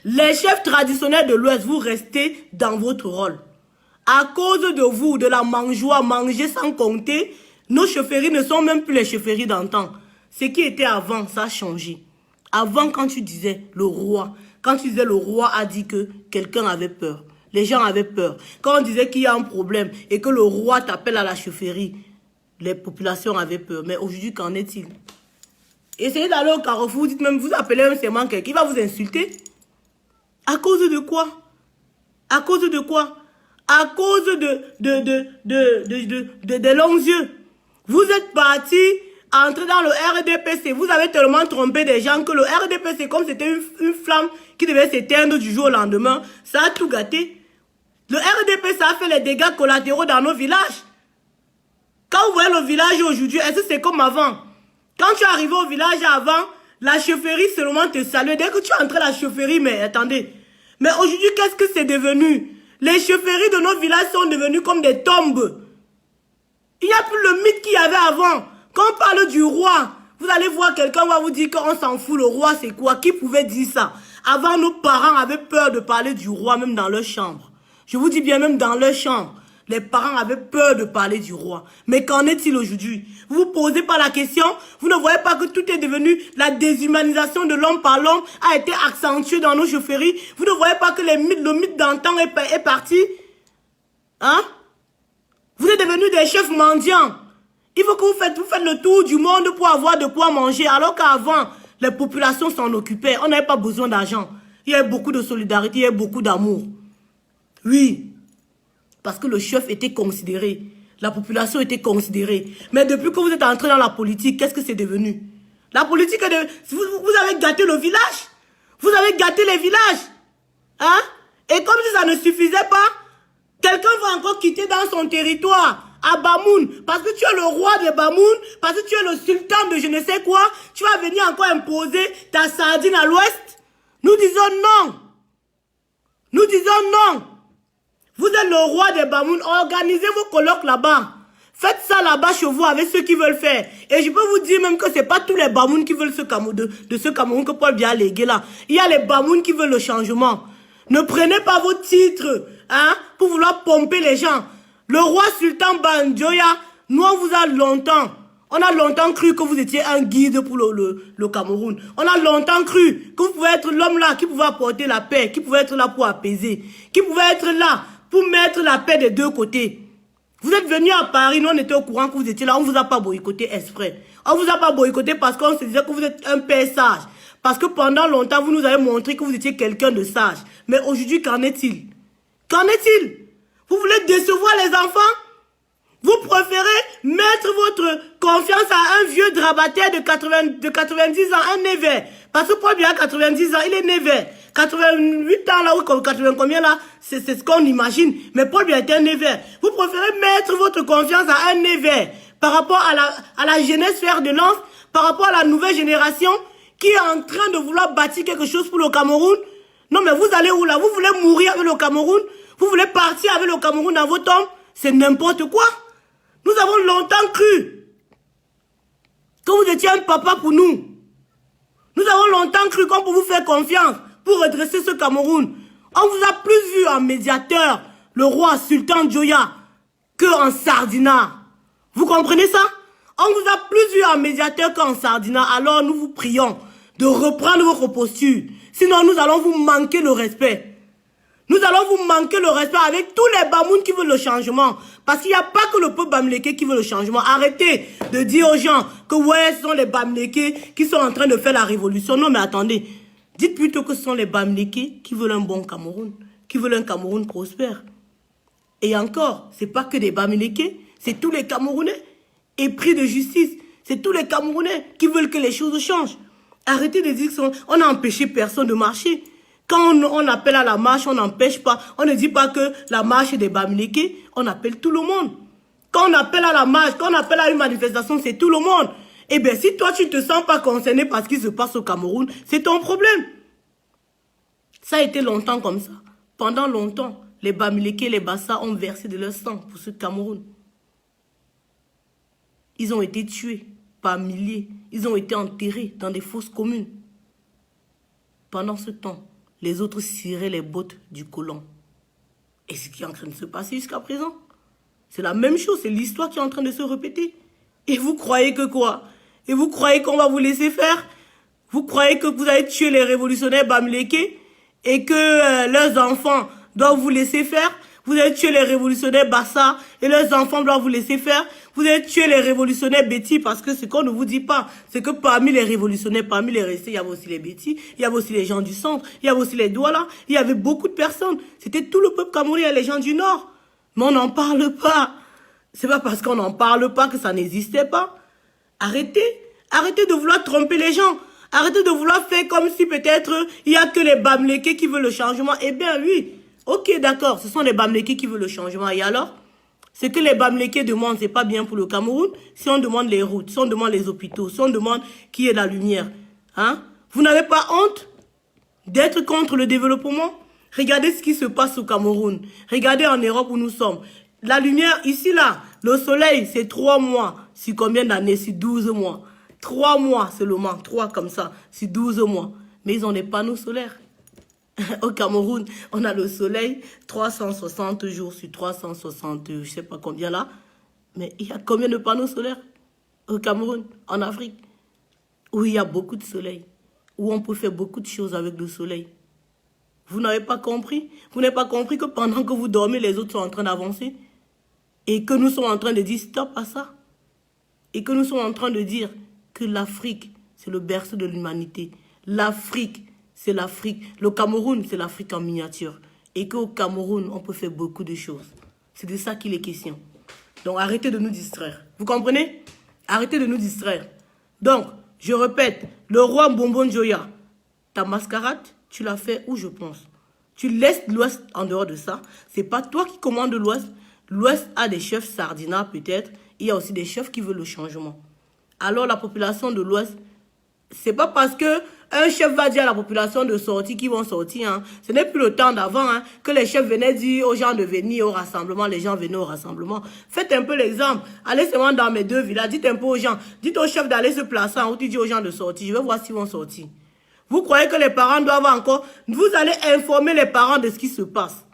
Les chefs traditionnels de l'Ouest, vous restez dans votre rôle. À cause de vous, de la mangeoire, manger sans compter, nos chefferies ne sont même plus les chefferies d'antan. Ce qui était avant, ça a changé. Avant, quand tu disais le roi, quand tu disais le roi a dit que quelqu'un avait peur, les gens avaient peur. Quand on disait qu'il y a un problème et que le roi t'appelle à la chefferie, les populations avaient peur. Mais aujourd'hui, qu'en est-il? Essayez d'aller au carrefour, vous dites même, vous appelez un serment quelqu'un qui va vous insulter. À cause de quoi? À cause de quoi? À cause de longs yeux. Vous êtes parti entrer dans le RDPC. Vous avez tellement trompé des gens que le RDPC, comme c'était une flamme qui devait s'éteindre du jour au lendemain, ça a tout gâté. Le RDPC a fait les dégâts collatéraux dans nos villages. Quand vous voyez le village aujourd'hui, est-ce que c'est comme avant? Quand tu es arrivé au village avant, la chefferie seulement te salue. Dès que tu es entré à la chefferie, mais attendez. Mais aujourd'hui, qu'est-ce que c'est devenu? Les chefferies de nos villages sont devenues comme des tombes. Il n'y a plus le mythe qu'il y avait avant. Quand on parle du roi, vous allez voir quelqu'un va vous dire qu'on s'en fout, le roi c'est quoi? Qui pouvait dire ça? Avant, nos parents avaient peur de parler du roi, même dans leur chambre. Je vous dis bien, même dans leur chambre. Les parents avaient peur de parler du roi. Mais qu'en est-il aujourd'hui? Vous vous posez pas la question? Vous ne voyez pas que tout est devenu, la déshumanisation de l'homme par l'homme a été accentuée dans nos chaufferies? Vous ne voyez pas que le mythe d'antan est parti? Hein? Vous êtes devenus des chefs mendiants. Il faut que vous faites le tour du monde pour avoir de quoi manger. Alors qu'avant, les populations s'en occupaient. On n'avait pas besoin d'argent. Il y avait beaucoup de solidarité, il y avait beaucoup d'amour. Oui. Parce que le chef était considéré. La population était considérée. Mais depuis que vous êtes entré dans la politique, qu'est-ce que c'est devenu? La politique est de... Vous avez gâté le village. Vous avez gâté les villages. Hein? Et comme si ça ne suffisait pas, quelqu'un va encore quitter dans son territoire, à Bamoun, parce que tu es le roi de Bamoun, parce que tu es le sultan de je ne sais quoi, tu vas venir encore imposer ta sardine à l'ouest. Nous disons non. Nous disons non. Vous êtes le roi de Bamoun, organisez vos colloques là-bas. Faites ça là-bas chez vous avec ceux qui veulent faire. Et je peux vous dire même que ce n'est pas tous les Bamoun qui veulent ce Cameroun que Paul Biya a légué là. Il y a les Bamoun qui veulent le changement. Ne prenez pas vos titres hein, pour vouloir pomper les gens. Le roi sultan Banjoya, nous on vous a longtemps. On a longtemps cru que vous étiez un guide pour le Cameroun. On a longtemps cru que vous pouvez être l'homme là qui pouvait apporter la paix, qui pouvait être là pour apaiser, qui pouvait être là pour mettre la paix des deux côtés. Vous êtes venu à Paris, nous on était au courant que vous étiez là, on ne vous a pas boycotté exprès. On ne vous a pas boycotté parce qu'on se disait que vous êtes un père sage. Parce que pendant longtemps, vous nous avez montré que vous étiez quelqu'un de sage. Mais aujourd'hui, qu'en est-il? Qu'en est-il? Vous voulez décevoir les enfants? Vous préférez mettre votre confiance à un vieux drabataire de 90 ans, un névé. Parce que Paul Biya a 90 ans, il est névé. 88 ans là, ou 80 combien là, c'est ce qu'on imagine. Mais Paul Biya était un névé. Vous préférez mettre votre confiance à un névé par rapport à la jeunesse fer de lance, par rapport à la nouvelle génération qui est en train de vouloir bâtir quelque chose pour le Cameroun. Non mais vous allez où là? Vous voulez mourir avec le Cameroun? Vous voulez partir avec le Cameroun dans vos tombes? C'est n'importe quoi. Nous avons longtemps cru que vous étiez un papa pour nous. Nous avons longtemps cru qu'on peut vous faire confiance pour redresser ce Cameroun. On vous a plus vu en médiateur, le roi Sultan Joya, qu'en Sardina. Vous comprenez ça? On vous a plus vu en médiateur qu'en Sardina. Alors nous vous prions de reprendre votre posture. Sinon nous allons vous manquer le respect. Nous allons vous manquer le respect avec tous les Bamoun qui veulent le changement. Parce qu'il n'y a pas que le peuple Bamileke qui veut le changement. Arrêtez de dire aux gens que ouais, ce sont les Bamileke qui sont en train de faire la révolution. Non mais attendez. Dites plutôt que ce sont les Bamileke qui veulent un bon Cameroun, qui veulent un Cameroun prospère. Et encore, ce n'est pas que des Bamileke, c'est tous les Camerounais épris de justice. C'est tous les Camerounais qui veulent que les choses changent. Arrêtez de dire qu'on n'a empêché personne de marcher. Quand on appelle à la marche, on n'empêche pas. On ne dit pas que la marche est des Bamileke, on appelle tout le monde. Quand on appelle à la marche, quand on appelle à une manifestation, c'est tout le monde. Eh bien, si toi, tu ne te sens pas concerné par ce qui se passe au Cameroun, c'est ton problème. Ça a été longtemps comme ça. Pendant longtemps, les Bamileke et les Bassa ont versé de leur sang pour ce Cameroun. Ils ont été tués par milliers. Ils ont été enterrés dans des fosses communes. Pendant ce temps, les autres ciraient les bottes du colon. Et ce qui est en train de se passer jusqu'à présent, c'est la même chose. C'est l'histoire qui est en train de se répéter. Et vous croyez que quoi? Et vous croyez qu'on va vous laisser faire? Vous croyez que vous allez tuer les révolutionnaires Bamileke et que leurs enfants doivent vous laisser faire? Vous allez tuer les révolutionnaires Bassa et leurs enfants doivent vous laisser faire? Vous allez tuer les révolutionnaires Betty parce que ce qu'on ne vous dit pas, c'est que parmi les révolutionnaires, parmi les restés, il y avait aussi les Betty, il y avait aussi les gens du centre, il y avait aussi les Douala, il y avait beaucoup de personnes. C'était tout le peuple camerounais et les gens du nord. Mais on n'en parle pas. C'est pas parce qu'on n'en parle pas que ça n'existait pas. Arrêtez. Arrêtez de vouloir tromper les gens. Arrêtez de vouloir faire comme si peut-être il n'y a que les Bamileke qui veulent le changement. Eh bien oui, ok d'accord, ce sont les Bamileke qui veulent le changement. Et alors? Ce que les Bamileke demandent, c'est pas bien pour le Cameroun. Si on demande les routes, si on demande les hôpitaux, si on demande qui est la lumière. Hein? Vous n'avez pas honte d'être contre le développement? Regardez ce qui se passe au Cameroun. Regardez en Europe où nous sommes. La lumière, ici, là, le soleil, c'est 3 mois. Sur combien d'années? Sur 12 mois. 3 mois seulement. 3 comme ça. Sur 12 mois. Mais ils ont des panneaux solaires. Au Cameroun, on a le soleil 360 jours sur 360, je sais pas combien là. Mais il y a combien de panneaux solaires au Cameroun, en Afrique, où il y a beaucoup de soleil, où on peut faire beaucoup de choses avec le soleil. Vous n'avez pas compris? Vous n'avez pas compris que pendant que vous dormez, les autres sont en train d'avancer? Et que nous sommes en train de dire stop à ça? Et que nous sommes en train de dire que l'Afrique, c'est le berceau de l'humanité. L'Afrique, c'est l'Afrique. Le Cameroun, c'est l'Afrique en miniature. Et qu'au Cameroun, on peut faire beaucoup de choses. C'est de ça qu'il est question. Donc, arrêtez de nous distraire. Vous comprenez? Arrêtez de nous distraire. Donc, je répète, le roi Bonbon Joya, ta mascarade, tu l'as fait où je pense. Tu laisses l'Ouest en dehors de ça. C'est pas toi qui commandes l'Ouest. L'Ouest a des chefs Sardina, peut-être. Il y a aussi des chefs qui veulent le changement. Alors, la population de l'Ouest, c'est pas parce que un chef va dire à la population de sortir qu'ils vont sortir. Hein. Ce n'est plus le temps d'avant hein, que les chefs venaient dire aux gens de venir au rassemblement. Les gens venaient au rassemblement. Faites un peu l'exemple. Allez seulement dans mes 2 villages. Dites un peu aux gens. Dites aux chefs d'aller se placer en haut. Tu dis aux gens de sortir. Je vais voir s'ils vont sortir. Vous croyez que les parents doivent encore... Vous allez informer les parents de ce qui se passe.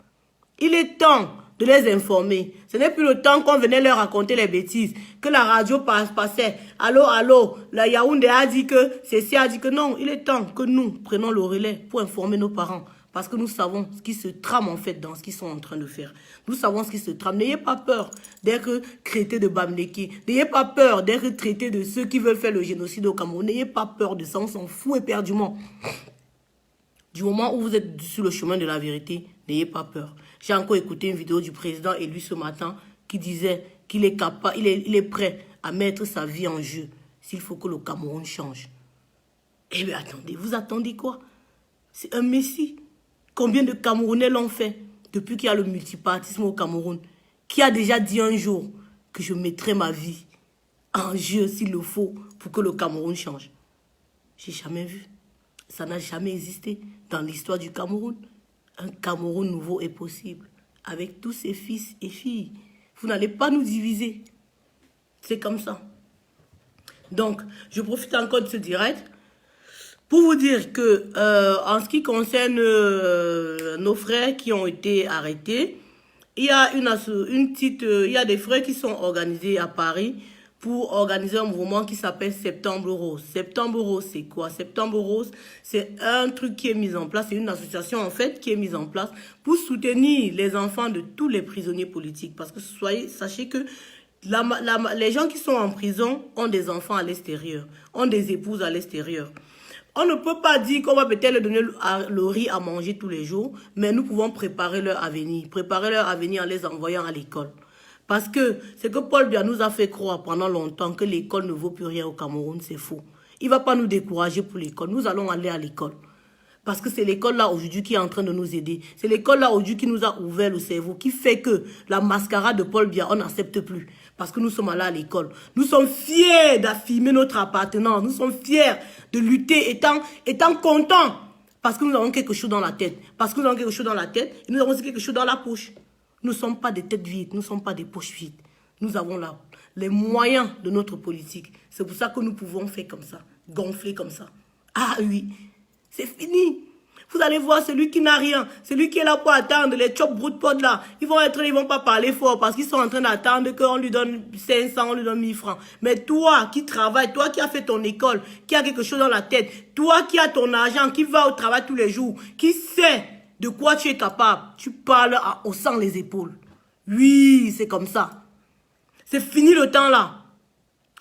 Il est temps de les informer. Ce n'est plus le temps qu'on venait leur raconter les bêtises. Que la radio passait. Allô, allô. La Yaoundé a dit que, Cécile a dit que non. Il est temps que nous prenions le relais pour informer nos parents. Parce que nous savons ce qui se trame en fait dans ce qu'ils sont en train de faire. Nous savons ce qui se trame. N'ayez pas peur d'être traité de Bamileke. N'ayez pas peur d'être traité de ceux qui veulent faire le génocide au Cameroun. N'ayez pas peur de ça. On s'en fout éperdument. Du moment où vous êtes sur le chemin de la vérité, n'ayez pas peur. J'ai encore écouté une vidéo du président élu ce matin qui disait qu'il est capable, il est prêt à mettre sa vie en jeu s'il faut que le Cameroun change. Eh bien attendez, vous attendez quoi? C'est un messie. Combien de Camerounais l'ont fait depuis qu'il y a le multipartisme au Cameroun? Qui a déjà dit un jour que je mettrai ma vie en jeu s'il le faut pour que le Cameroun change? J'ai jamais vu. Ça n'a jamais existé dans l'histoire du Cameroun. Un Cameroun nouveau est possible. Avec tous ses fils et filles. Vous n'allez pas nous diviser. C'est comme ça. Donc, je profite encore de ce direct pour vous dire que, en ce qui concerne nos frères qui ont été arrêtés, il y a il y a des frères qui sont organisés à Paris pour organiser un mouvement qui s'appelle Septembre Rose. Septembre Rose, c'est quoi? Septembre Rose, c'est un truc qui est mis en place, c'est une association en fait qui est mise en place pour soutenir les enfants de tous les prisonniers politiques. Parce que sachez que les gens qui sont en prison ont des enfants à l'extérieur, ont des épouses à l'extérieur. On ne peut pas dire qu'on va peut-être leur donner le riz à manger tous les jours, mais nous pouvons préparer leur avenir. Préparer leur avenir en les envoyant à l'école. Parce que ce que Paul Biya nous a fait croire pendant longtemps, que l'école ne vaut plus rien au Cameroun, c'est faux. Il ne va pas nous décourager pour l'école. Nous allons aller à l'école. Parce que c'est l'école là aujourd'hui qui est en train de nous aider. C'est l'école là aujourd'hui qui nous a ouvert le cerveau, qui fait que la mascarade de Paul Biya, on n'accepte plus. Parce que nous sommes allés à l'école. Nous sommes fiers d'affirmer notre appartenance. Nous sommes fiers de lutter, étant contents. Parce que nous avons quelque chose dans la tête. Parce que nous avons quelque chose dans la tête, et nous avons aussi quelque chose dans la poche. Nous ne sommes pas des têtes vides, nous ne sommes pas des poches vides. Nous avons là les moyens de notre politique. C'est pour ça que nous pouvons faire comme ça, gonfler comme ça. Ah oui, c'est fini. Vous allez voir celui qui n'a rien, celui qui est là pour attendre, les chop brut pod là. Ils vont pas parler fort parce qu'ils sont en train d'attendre qu'on lui donne 500, on lui donne 1000 francs. Mais toi qui travailles, toi qui as fait ton école, qui a quelque chose dans la tête, toi qui as ton argent, qui va au travail tous les jours, qui sait de quoi tu es capable, tu parles en haussant les épaules. Oui, c'est comme ça. C'est fini le temps là.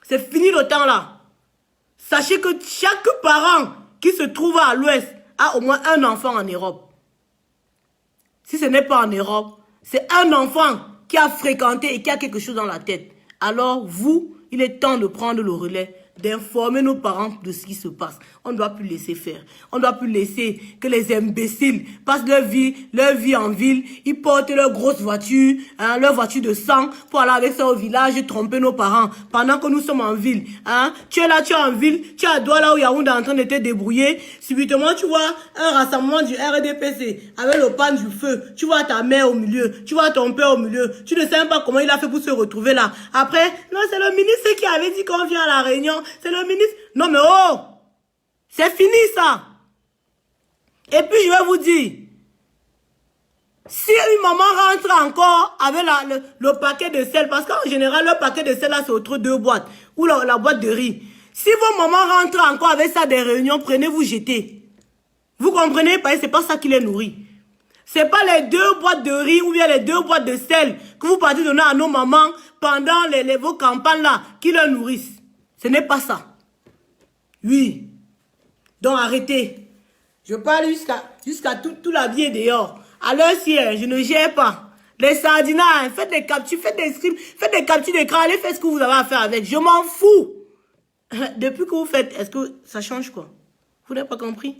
C'est fini le temps là. Sachez que chaque parent qui se trouve à l'ouest a au moins un enfant en Europe. Si ce n'est pas en Europe, c'est un enfant qui a fréquenté et qui a quelque chose dans la tête. Alors vous, il est temps de prendre le relais, d'informer nos parents de ce qui se passe. On ne doit plus laisser faire. On ne doit plus laisser que les imbéciles passent leur vie en ville. Ils portent leur grosse voiture, leur voiture de sang pour aller avec ça au village et tromper nos parents. Pendant que nous sommes en ville. Tu es là, tu es en ville, tu es à Douala où Yaoundé est en train de te débrouiller. Subitement, tu vois un rassemblement du RDPC avec le pan du feu. Tu vois ta mère au milieu, tu vois ton père au milieu. Tu ne sais même pas comment il a fait pour se retrouver là. Après, non, c'est le ministre qui avait dit qu'on vient à la réunion. C'est le ministre. Non mais oh! C'est fini ça. Et puis je vais vous dire, si une maman rentre encore avec le paquet de sel, parce qu'en général le paquet de sel là c'est entre deux boîtes, ou la boîte de riz. Si vos mamans rentrent encore avec ça des réunions, prenez-vous jeter. Vous comprenez? Parce que c'est pas ça qui les nourrit. C'est pas les 2 boîtes de riz ou bien les 2 boîtes de sel que vous partez donner à nos mamans pendant vos campagnes là qui les nourrissent. Ce n'est pas ça. Oui. Donc arrêtez. Je parle jusqu'à tout l'habiller dehors. À l'heure ci, je ne gère pas. Les sardinats, faites des captures, faites des scripts, faites des captures d'écran, allez faire ce que vous avez à faire avec. Je m'en fous. Depuis que vous faites, est-ce que ça change quoi? Vous n'avez pas compris?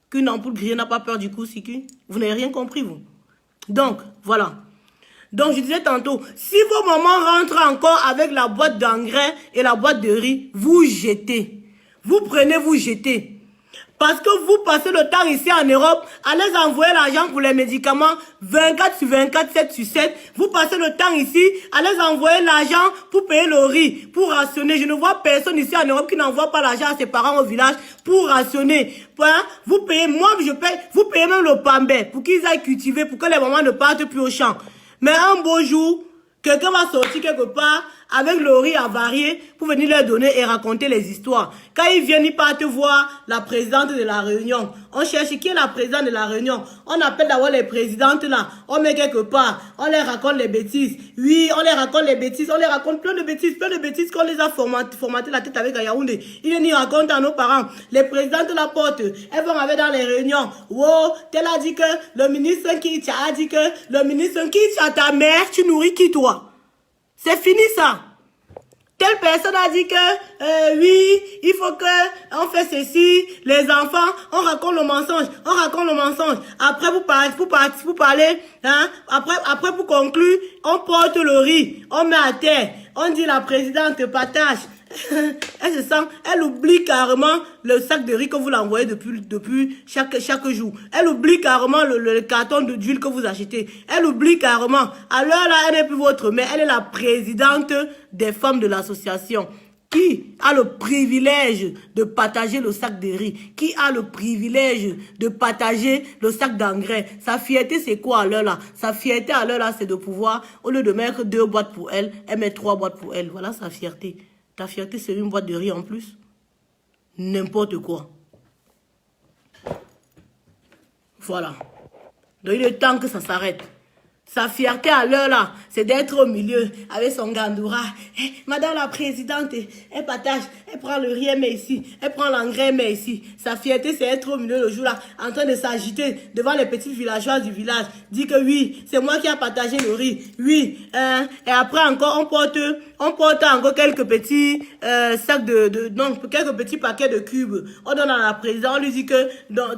Qu'une ampoule grillée n'a pas peur du court-circuit? Vous n'avez rien compris, vous. Donc, voilà. Donc, je disais tantôt, si vos mamans rentrent encore avec la boîte d'engrais et la boîte de riz, vous jetez. Vous prenez, vous jetez. Parce que vous passez le temps ici en Europe, à les envoyer l'argent pour les médicaments 24 sur 24, 7 sur 7. Vous passez le temps ici, à les envoyer l'argent pour payer le riz, pour rationner. Je ne vois personne ici en Europe qui n'envoie pas l'argent à ses parents au village pour rationner. Vous payez, moi je paye, vous payez même le pambé pour qu'ils aillent cultiver, pour que les mamans ne partent plus au champ. Mais un beau jour, quelqu'un va sortir quelque part avec le riz avarié pour venir leur donner et raconter les histoires. Quand ils viennent, ils partent voir la présidente de la réunion. On cherche qui est la présidente de la réunion. On appelle d'abord les présidentes là. On met quelque part. On les raconte les bêtises. Oui, on les raconte les bêtises. On les raconte plein de bêtises qu'on les a formaté la tête avec à Yaoundé. Ils viennent y raconter à nos parents. Les présidentes la portent. Elles vont avec dans les réunions. Wow, tel a dit que le ministre qui a dit que le ministre qui a ta mère, tu nourris qui toi? C'est fini ça. Telle personne a dit que, oui, il faut que on fait ceci, les enfants, on raconte le mensonge, on raconte le mensonge. Après, pour parler, hein, après, pour conclure, on porte le riz, on met à terre, on dit la présidente partage. Elle se sent, elle oublie carrément le sac de riz que vous l'envoyez depuis chaque jour. Elle oublie carrément le carton d'huile que vous achetez. Elle oublie carrément. Alors là, elle n'est plus votre mère, elle est la présidente des femmes de l'association. Qui a le privilège de partager le sac de riz? Qui a le privilège de partager le sac d'engrais? Sa fierté, c'est quoi à l'heure là? Sa fierté à l'heure là, c'est de pouvoir, au lieu de mettre 2 boîtes pour elle, elle met 3 boîtes pour elle. Voilà sa fierté. Ta fierté, c'est une boîte de riz en plus. N'importe quoi. Voilà. Donc il est temps que ça s'arrête. Sa fierté à l'heure là, c'est d'être au milieu avec son gandoura. Eh, Madame la présidente, elle partage, elle prend le riz, elle met ici, elle prend l'engrais, elle met ici. Sa fierté, c'est être au milieu le jour là, en train de s'agiter devant les petits villageois du village. Dit que oui, c'est moi qui ai partagé le riz. Oui, et après encore, on porte encore quelques petits sacs non, quelques petits paquets de cubes. On donne à la présidente, on lui dit que,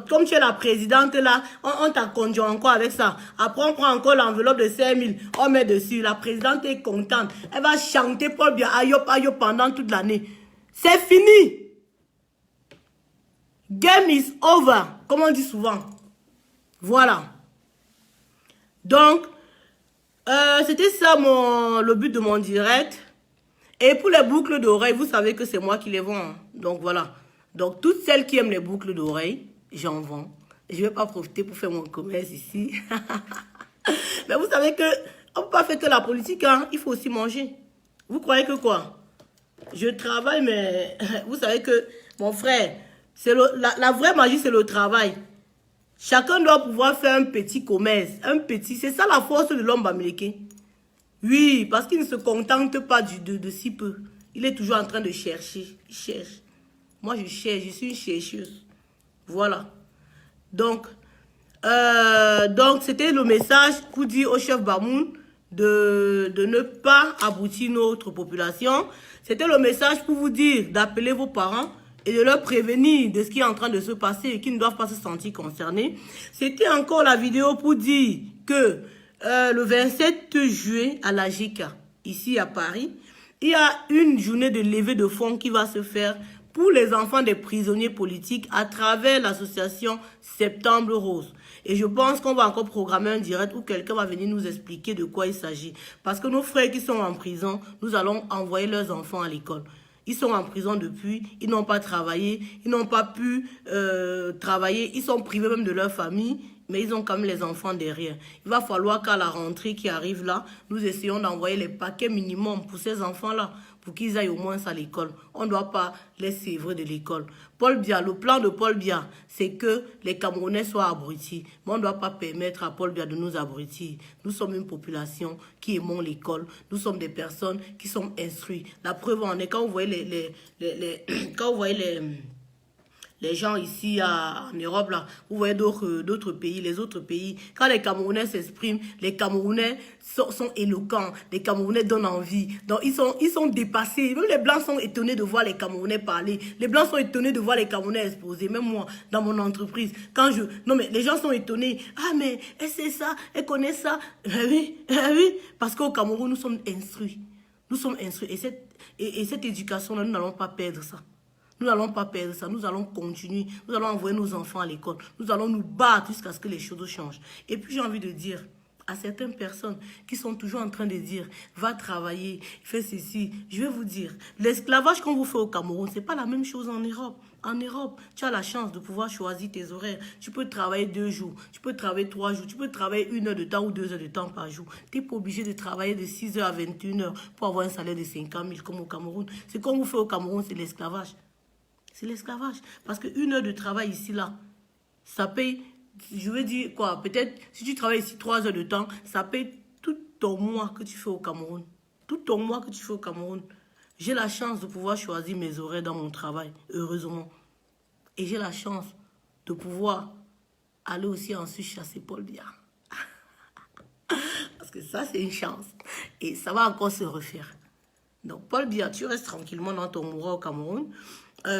comme tu es la présidente là, on t'a conduit encore avec ça. Après, on prend encore l'enveloppe de 5 000, on met dessus. La présidente est contente. Elle va chanter Paul Biya Ayop Ayop pendant toute l'année. C'est fini. Game is over, comme on dit souvent. Voilà. Donc, c'était ça le but de mon direct. Et pour les boucles d'oreilles, vous savez que c'est moi qui les vends. Hein. Donc voilà. Donc toutes celles qui aiment les boucles d'oreilles, j'en vends. Je ne vais pas profiter pour faire mon commerce ici. Mais vous savez que on ne peut pas faire que la politique, hein. Il faut aussi manger. Vous croyez que quoi? Je travaille, mais vous savez que, mon frère, la vraie magie, c'est le travail. Chacun doit pouvoir faire un petit commerce. Un petit, c'est ça la force de l'homme américain. Oui, parce qu'il ne se contente pas de si peu. Il est toujours en train de chercher. Il cherche. Moi, je cherche. Je suis une chercheuse. Voilà. Donc c'était le message pour dire au chef Bamoun de ne pas abrutir notre population. C'était le message pour vous dire d'appeler vos parents et de leur prévenir de ce qui est en train de se passer et qu'ils ne doivent pas se sentir concernés. C'était encore la vidéo pour dire que le 27 juillet à la GK, ici à Paris, il y a une journée de levée de fonds qui va se faire pour les enfants des prisonniers politiques à travers l'association Septembre Rose. Et je pense qu'on va encore programmer un direct où quelqu'un va venir nous expliquer de quoi il s'agit. Parce que nos frères qui sont en prison, nous allons envoyer leurs enfants à l'école. Ils sont en prison depuis, ils n'ont pas travaillé, ils n'ont pas pu travailler, ils sont privés même de leur famille, mais ils ont quand même les enfants derrière. Il va falloir qu'à la rentrée qui arrive là, nous essayons d'envoyer les paquets minimum pour ces enfants-là, pour qu'ils aillent au moins à l'école. On ne doit pas les sévrer de l'école. Paul Biya, le plan de Paul Biya, c'est que les Camerounais soient abrutis. Mais on ne doit pas permettre à Paul Biya de nous abrutir. Nous sommes une population qui aimons l'école. Nous sommes des personnes qui sont instruites. La preuve en est quand vous voyez les gens ici en Europe, là, vous voyez d'autres pays, les autres pays, quand les Camerounais s'expriment, les Camerounais sont éloquents, les Camerounais donnent envie. Donc, ils sont dépassés. Même les Blancs sont étonnés de voir les Camerounais parler. Les Blancs sont étonnés de voir les Camerounais exposer. Même moi, dans mon entreprise, non, mais les gens sont étonnés. Ah, mais elle sait ça, elle connaît ça. Oui. Parce qu'au Cameroun, nous sommes instruits. Nous sommes instruits. Et cette éducation-là, nous n'allons pas perdre ça. Nous n'allons pas perdre ça, nous allons continuer, nous allons envoyer nos enfants à l'école, nous allons nous battre jusqu'à ce que les choses changent. Et puis j'ai envie de dire à certaines personnes qui sont toujours en train de dire, va travailler, fais ceci, je vais vous dire, l'esclavage qu'on vous fait au Cameroun, ce n'est pas la même chose en Europe. En Europe, tu as la chance de pouvoir choisir tes horaires. Tu peux travailler 2 jours, tu peux travailler 3 jours, tu peux travailler 1 heure de temps ou 2 heures de temps par jour. Tu n'es pas obligé de travailler de 6 heures à 21 heures pour avoir un salaire de 50 000 comme au Cameroun. Ce qu'on vous fait au Cameroun, c'est l'esclavage. C'est l'esclavage. Parce qu'une heure de travail ici, là, ça paye, je veux dire quoi, peut-être, si tu travailles ici 3 heures de temps, ça paye tout ton mois que tu fais au Cameroun. Tout ton mois que tu fais au Cameroun. J'ai la chance de pouvoir choisir mes horaires dans mon travail, heureusement. Et j'ai la chance de pouvoir aller aussi ensuite chasser Paul Biya. Parce que ça, c'est une chance. Et ça va encore se refaire. Donc, Paul Biya, tu restes tranquillement dans ton mois au Cameroun.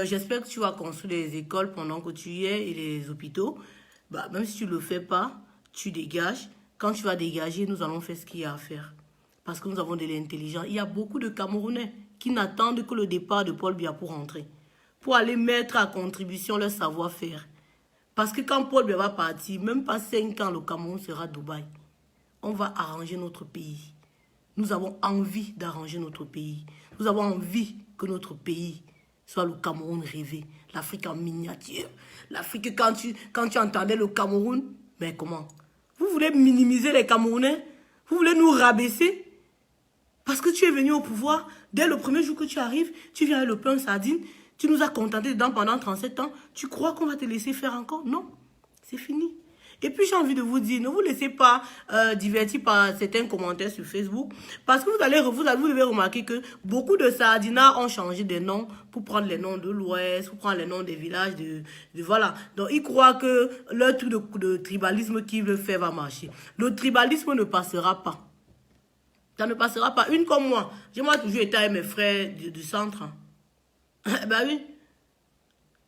J'espère que tu vas construire les écoles pendant que tu y es et les hôpitaux. Bah, même si tu ne le fais pas, tu dégages. Quand tu vas dégager, nous allons faire ce qu'il y a à faire. Parce que nous avons de l'intelligence. Il y a beaucoup de Camerounais qui n'attendent que le départ de Paul Biya pour rentrer. Pour aller mettre à contribution leur savoir-faire. Parce que quand Paul Biya va partir, même pas 5 ans, le Cameroun sera Dubaï. On va arranger notre pays. Nous avons envie d'arranger notre pays. Nous avons envie que notre pays soit le Cameroun rêvé, l'Afrique en miniature. L'Afrique, quand tu entendais le Cameroun, mais comment? Vous voulez minimiser les Camerounais? Vous voulez nous rabaisser? Parce que tu es venu au pouvoir, dès le premier jour que tu arrives, tu viens avec le pain sardine, tu nous as contenté dedans pendant 37 ans, tu crois qu'on va te laisser faire encore? Non, c'est fini. Et puis j'ai envie de vous dire, ne vous laissez pas divertir par certains commentaires sur Facebook, parce que vous devez remarquer que beaucoup de sardinats ont changé de nom pour prendre les noms de l'Ouest, pour prendre les noms des villages, voilà. Donc ils croient que leur truc de tribalisme qu'ils veulent faire va marcher. Le tribalisme ne passera pas. Ça ne passera pas. Une comme moi, j'ai moi toujours été avec mes frères du centre. Ben oui,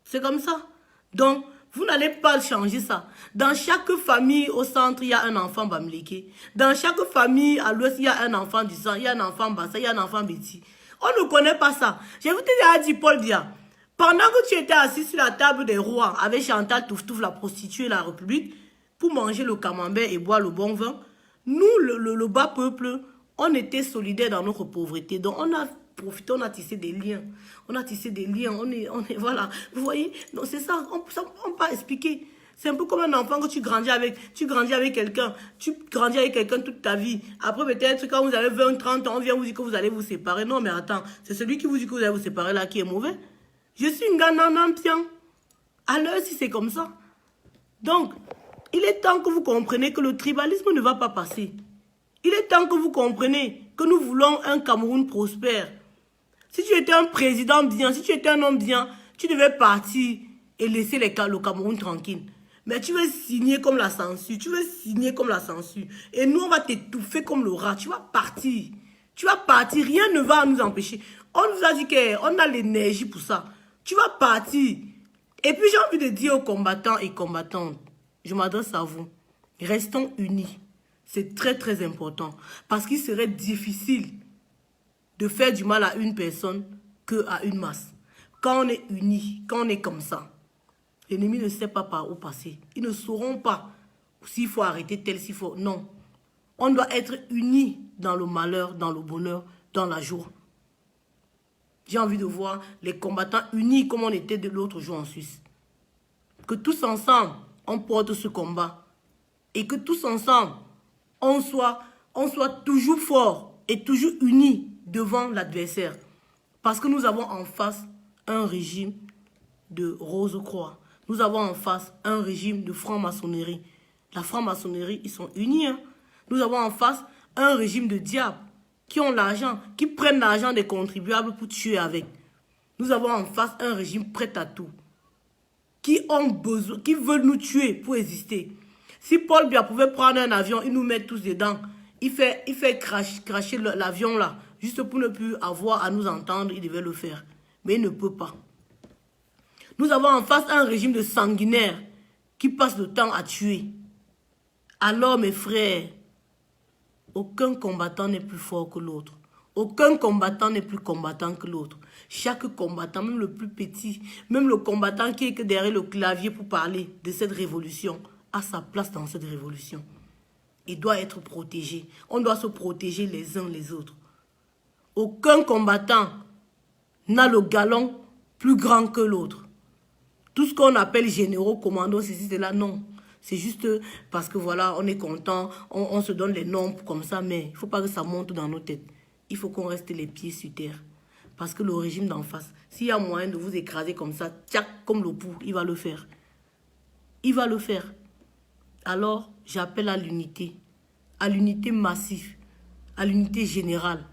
c'est comme ça. Donc, vous n'allez pas changer ça. Dans chaque famille au centre, il y a un enfant Bamileke. Dans chaque famille à l'ouest, il y a un enfant du sang, il y a un enfant Bassa, il y a un enfant Betty. On ne connaît pas ça. Je vous ai dit, Paul Biya, pendant que tu étais assis sur la table des rois avec Chantal Touftouf, la prostituée, la République, pour manger le camembert et boire le bon vin, nous, le bas peuple, on était solidaires dans notre pauvreté. Donc, on a profité, on a tissé des liens. On a tissé des liens, on est voilà. Vous voyez? Donc, c'est ça, on peut pas expliquer. C'est un peu comme un enfant que tu grandis avec quelqu'un. Tu grandis avec quelqu'un toute ta vie. Après, peut-être, quand vous avez 20, 30 ans, on vient vous dire que vous allez vous séparer. Non, mais attends, c'est celui qui vous dit que vous allez vous séparer là qui est mauvais. Je suis une gananampian. Alors, si c'est comme ça. Donc, il est temps que vous compreniez que le tribalisme ne va pas passer. Il est temps que vous compreniez que nous voulons un Cameroun prospère. Si tu étais un président bien, si tu étais un homme bien, tu devais partir et laisser le Cameroun tranquille. Mais tu veux signer comme la censure, tu veux signer comme la censure. Et nous, on va t'étouffer comme le rat. Tu vas partir. Tu vas partir, rien ne va nous empêcher. On nous a dit qu'on a l'énergie pour ça. Tu vas partir. Et puis j'ai envie de dire aux combattants et combattantes, je m'adresse à vous, restons unis. C'est très très important. Parce qu'il serait difficile de faire du mal à une personne qu'à une masse. Quand on est unis, quand on est comme ça, l'ennemi ne sait pas par où passer. Ils ne sauront pas s'il faut arrêter tel, s'il faut... Non. On doit être unis dans le malheur, dans le bonheur, dans la joie. J'ai envie de voir les combattants unis comme on était de l'autre jour en Suisse. Que tous ensemble, on porte ce combat. Et que tous ensemble, on soit toujours forts et toujours unis devant l'adversaire. Parce que nous avons en face un régime de Rose-Croix. Nous avons en face un régime de franc-maçonnerie. La franc-maçonnerie, ils sont unis. Hein? Nous avons en face un régime de diables qui ont l'argent, qui prennent l'argent des contribuables pour tuer avec. Nous avons en face un régime prêt à tout, qui ont besoin, qui veulent nous tuer pour exister. Si Paul Biya pouvait prendre un avion, il nous met tous dedans. Il fait cracher l'avion là, juste pour ne plus avoir à nous entendre, il devait le faire. Mais il ne peut pas. Nous avons en face un régime de sanguinaires qui passe le temps à tuer. Alors mes frères, aucun combattant n'est plus fort que l'autre. Aucun combattant n'est plus combattant que l'autre. Chaque combattant, même le plus petit, même le combattant qui est que derrière le clavier pour parler de cette révolution, a sa place dans cette révolution. Il doit être protégé. On doit se protéger les uns les autres. Aucun combattant n'a le galon plus grand que l'autre. Tout ce qu'on appelle généraux, commandos, c'est là, non. C'est juste parce que voilà, on est content, on se donne les noms comme ça, mais il ne faut pas que ça monte dans nos têtes. Il faut qu'on reste les pieds sur terre. Parce que le régime d'en face, s'il y a moyen de vous écraser comme ça, tchac, comme le pou, il va le faire. Il va le faire. Alors, j'appelle à l'unité massive, à l'unité générale.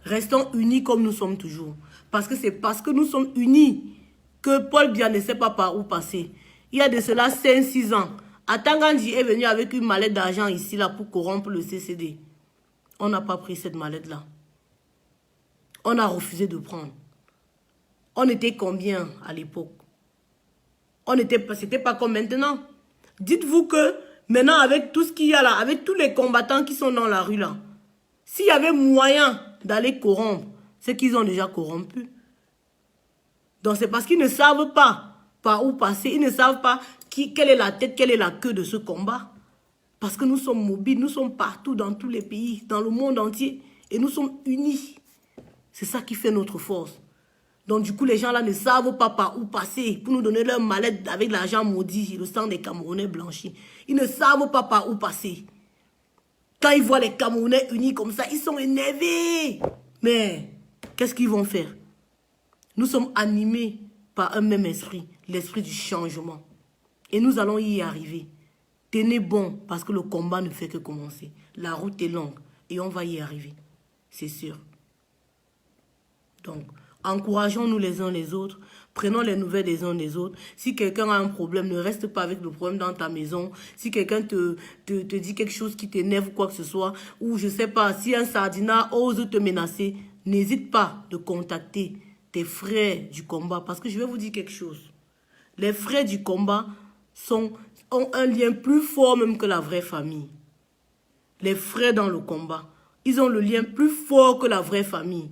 Restons unis comme nous sommes toujours. Parce que c'est parce que nous sommes unis que Paul Biya ne sait pas par où passer. Il y a de cela 5-6 ans, Atangandji est venu avec une mallette d'argent ici là pour corrompre le CCD. On n'a pas pris cette mallette-là. On a refusé de prendre. On était combien à l'époque? C'était pas comme maintenant. Dites-vous que maintenant, avec tout ce qu'il y a là, avec tous les combattants qui sont dans la rue là, s'il y avait moyen d'aller corrompre, c'est qu'ils ont déjà corrompu. Donc c'est parce qu'ils ne savent pas par où passer. Ils ne savent pas quelle est la tête, quelle est la queue de ce combat. Parce que nous sommes mobiles, nous sommes partout dans tous les pays, dans le monde entier. Et nous sommes unis. C'est ça qui fait notre force. Donc du coup, les gens là ne savent pas par où passer pour nous donner leur mallette avec l'argent maudit, le sang des Camerounais blanchis. Ils ne savent pas par où passer. Quand ils voient les Camerounais unis comme ça, ils sont énervés. Mais qu'est-ce qu'ils vont faire? Nous sommes animés par un même esprit, l'esprit du changement. Et nous allons y arriver. Tenez bon, parce que le combat ne fait que commencer. La route est longue et on va y arriver. C'est sûr. Donc, encourageons-nous les uns les autres. Prenons les nouvelles des uns des autres. Si quelqu'un a un problème, ne reste pas avec le problème dans ta maison. Si quelqu'un te dit quelque chose qui t'énerve ou quoi que ce soit, ou je sais pas, si un sardinat ose te menacer, n'hésite pas de contacter tes frères du combat. Parce que je vais vous dire quelque chose. Les frères du combat ont un lien plus fort même que la vraie famille. Les frères dans le combat, ils ont le lien plus fort que la vraie famille.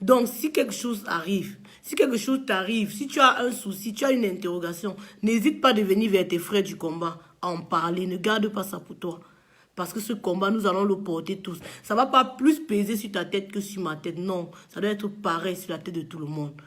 Donc, si quelque chose arrive, si quelque chose t'arrive, si tu as un souci, tu as une interrogation, n'hésite pas de venir vers tes frères du combat, à en parler. Ne garde pas ça pour toi. Parce que ce combat, nous allons le porter tous. Ça ne va pas plus peser sur ta tête que sur ma tête. Non, ça doit être pareil sur la tête de tout le monde.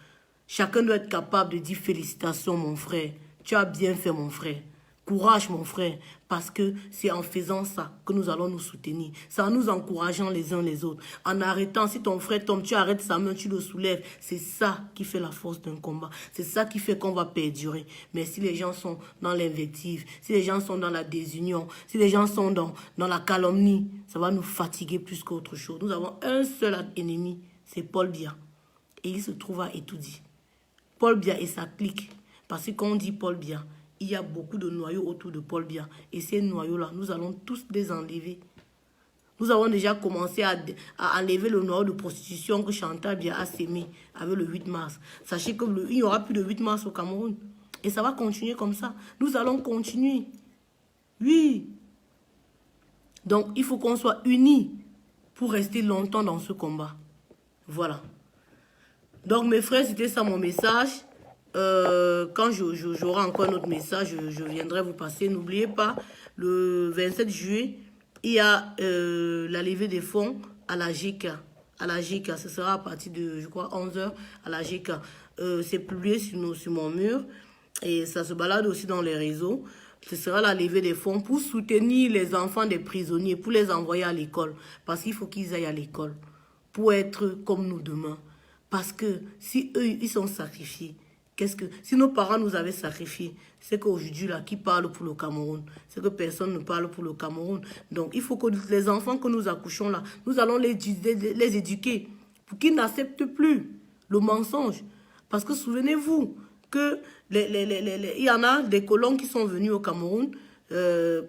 Chacun doit être capable de dire félicitations, mon frère. Tu as bien fait, mon frère. Courage, mon frère, parce que c'est en faisant ça que nous allons nous soutenir. C'est en nous encourageant les uns les autres. En arrêtant, si ton frère tombe, tu arrêtes sa main, tu le soulèves. C'est ça qui fait la force d'un combat. C'est ça qui fait qu'on va perdurer. Mais si les gens sont dans l'invective, si les gens sont dans la désunion, si les gens sont dans la calomnie, ça va nous fatiguer plus qu'autre chose. Nous avons un seul ennemi, c'est Paul Biya. Et il se trouve à Etoudi. Paul Biya et sa clique. Parce que quand on dit Paul Biya, il y a beaucoup de noyaux autour de Paul Biya. Et ces noyaux-là, nous allons tous les enlever. Nous avons déjà commencé à enlever le noyau de prostitution que Chantal Biya a sémé avec le 8 mars. Sachez qu'il n'y aura plus de 8 mars au Cameroun. Et ça va continuer comme ça. Nous allons continuer. Oui. Donc, il faut qu'on soit unis pour rester longtemps dans ce combat. Voilà. Donc, mes frères, c'était ça mon message. Quand j'aurai encore un autre message, je viendrai vous passer. N'oubliez pas, le 27 juillet, il y a la levée des fonds à la GK. À la GK, ce sera à partir de, je crois, 11 h à la GK. C'est publié sur mon mur et ça se balade aussi dans les réseaux. Ce sera la levée des fonds pour soutenir les enfants des prisonniers, pour les envoyer à l'école. Parce qu'il faut qu'ils aillent à l'école pour être comme nous demain. Parce que si eux, ils sont sacrifiés, si nos parents nous avaient sacrifiés, c'est qu'aujourd'hui, là, qui parle pour le Cameroun? C'est que personne ne parle pour le Cameroun. Donc, il faut que les enfants que nous accouchons là, nous allons les éduquer pour qu'ils n'acceptent plus le mensonge. Parce que souvenez-vous que il y en a des colons qui sont venus au Cameroun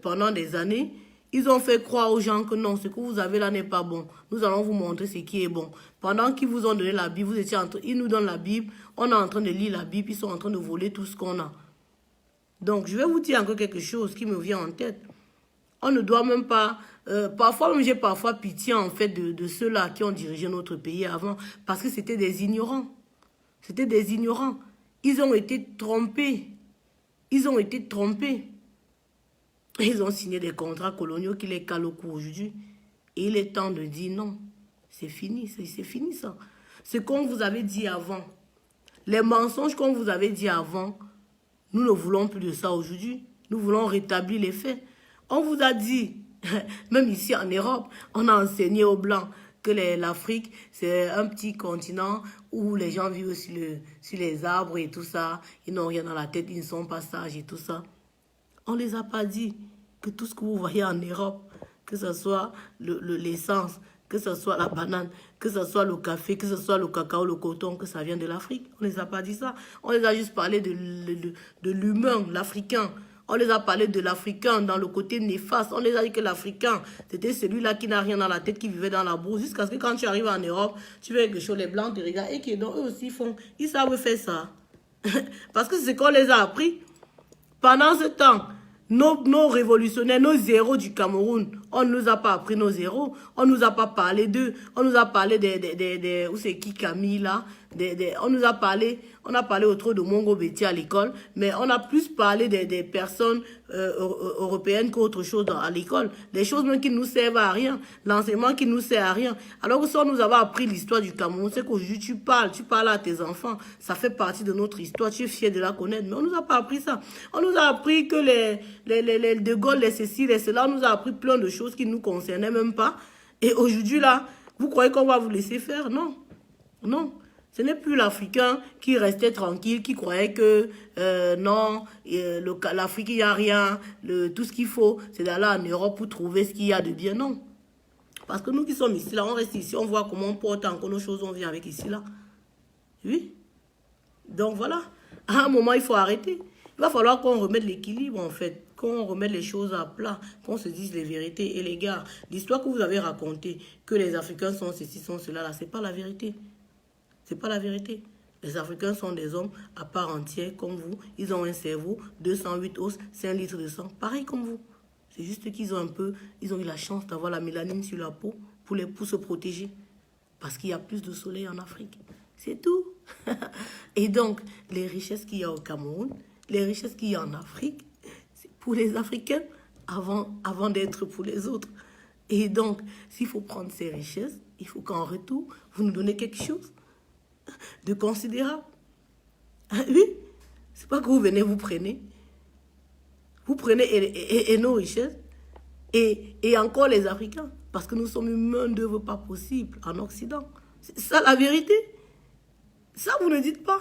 pendant des années. Ils ont fait croire aux gens que non, ce que vous avez là n'est pas bon. Nous allons vous montrer ce qui est bon. Pendant qu'ils vous ont donné la Bible, ils nous donnent la Bible, on est en train de lire la Bible, ils sont en train de voler tout ce qu'on a. Donc, je vais vous dire encore quelque chose qui me vient en tête. On ne doit même pas... parfois, j'ai parfois pitié en fait de ceux-là qui ont dirigé notre pays avant, parce que c'était des ignorants. C'était des ignorants. Ils ont été trompés. Ils ont été trompés. Ils ont signé des contrats coloniaux qui les calent au cou aujourd'hui. Et il est temps de dire non. C'est fini, c'est fini ça. Ce qu'on vous avait dit avant, les mensonges qu'on vous avait dit avant, nous ne voulons plus de ça aujourd'hui. Nous voulons rétablir les faits. On vous a dit, même ici en Europe, on a enseigné aux Blancs que l'Afrique, c'est un petit continent où les gens vivent sur les arbres et tout ça. Ils n'ont rien dans la tête, ils ne sont pas sages et tout ça. On ne les a pas dit que tout ce que vous voyez en Europe, que ce soit l'essence, que ce soit la banane, que ce soit le café, que ce soit le cacao, le coton, que ça vient de l'Afrique. On ne les a pas dit ça. On les a juste parlé de l'humain, l'Africain. On les a parlé de l'Africain dans le côté néfaste. On les a dit que l'Africain, c'était celui-là qui n'a rien dans la tête, qui vivait dans la bourse. Jusqu'à ce que quand tu arrives en Europe, tu veux quelque chose, les Blancs te regardent et donc eux aussi font. Ils savent faire ça. Parce que c'est ce qu'on les a appris. Pendant ce temps, nos révolutionnaires, nos héros du Cameroun, on ne nous a pas appris nos héros. On ne nous a pas parlé d'eux. On nous a parlé où c'est qui Camille là? On a parlé autour de Mongo Betty à l'école, mais on a plus parlé des personnes européennes qu'autre chose à l'école. Des choses même qui ne nous servent à rien. L'enseignement qui ne nous sert à rien. Alors que si on nous avait appris l'histoire du Cameroun, c'est qu'aujourd'hui tu parles à tes enfants. Ça fait partie de notre histoire, tu es fier de la connaître. Mais on ne nous a pas appris ça. On nous a appris que les De Gaulle, les ceci, les cela, on nous a appris plein de choses qui ne nous concernaient même pas. Et aujourd'hui là, vous croyez qu'on va vous laisser faire? Non. Non. Ce n'est plus l'Africain qui restait tranquille, qui croyait que non, l'Afrique, il n'y a rien, tout ce qu'il faut, c'est d'aller en Europe pour trouver ce qu'il y a de bien. Non. Parce que nous qui sommes ici, là, on reste ici, on voit comment on porte encore nos choses, on vient avec ici, là. Oui. Donc voilà. À un moment, il faut arrêter. Il va falloir qu'on remette l'équilibre, en fait. Qu'on remette les choses à plat. Qu'on se dise les vérités. Et les gars, l'histoire que vous avez racontée, que les Africains sont ceci, sont cela, là, c'est pas la vérité. C'est pas la vérité. Les Africains sont des hommes à part entière, comme vous. Ils ont un cerveau, 208 os, 5 litres de sang, pareil comme vous. C'est juste qu'ils ont ils ont eu la chance d'avoir la mélanine sur la peau pour se protéger. Parce qu'il y a plus de soleil en Afrique. C'est tout. Et donc, les richesses qu'il y a au Cameroun, les richesses qu'il y a en Afrique, c'est pour les Africains avant d'être pour les autres. Et donc, s'il faut prendre ces richesses, il faut qu'en retour, vous nous donnez quelque chose de considérable. Oui, c'est pas que vous venez, vous prenez. Vous prenez et nos richesses et encore les Africains. Parce que nous sommes une main-d'œuvre pas possible en Occident. C'est ça la vérité. Ça, vous ne dites pas.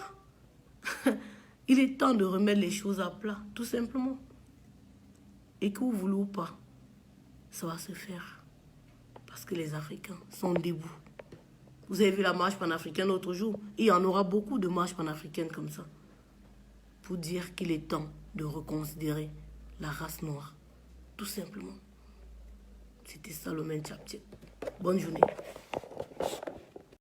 Il est temps de remettre les choses à plat, tout simplement. Et que vous voulez ou pas, ça va se faire. Parce que les Africains sont debout. Vous avez vu la marche panafricaine l'autre jour. Il y en aura beaucoup de marches panafricaines comme ça. Pour dire qu'il est temps de reconsidérer la race noire. Tout simplement. C'était Salomé Tchaptier. Bonne journée.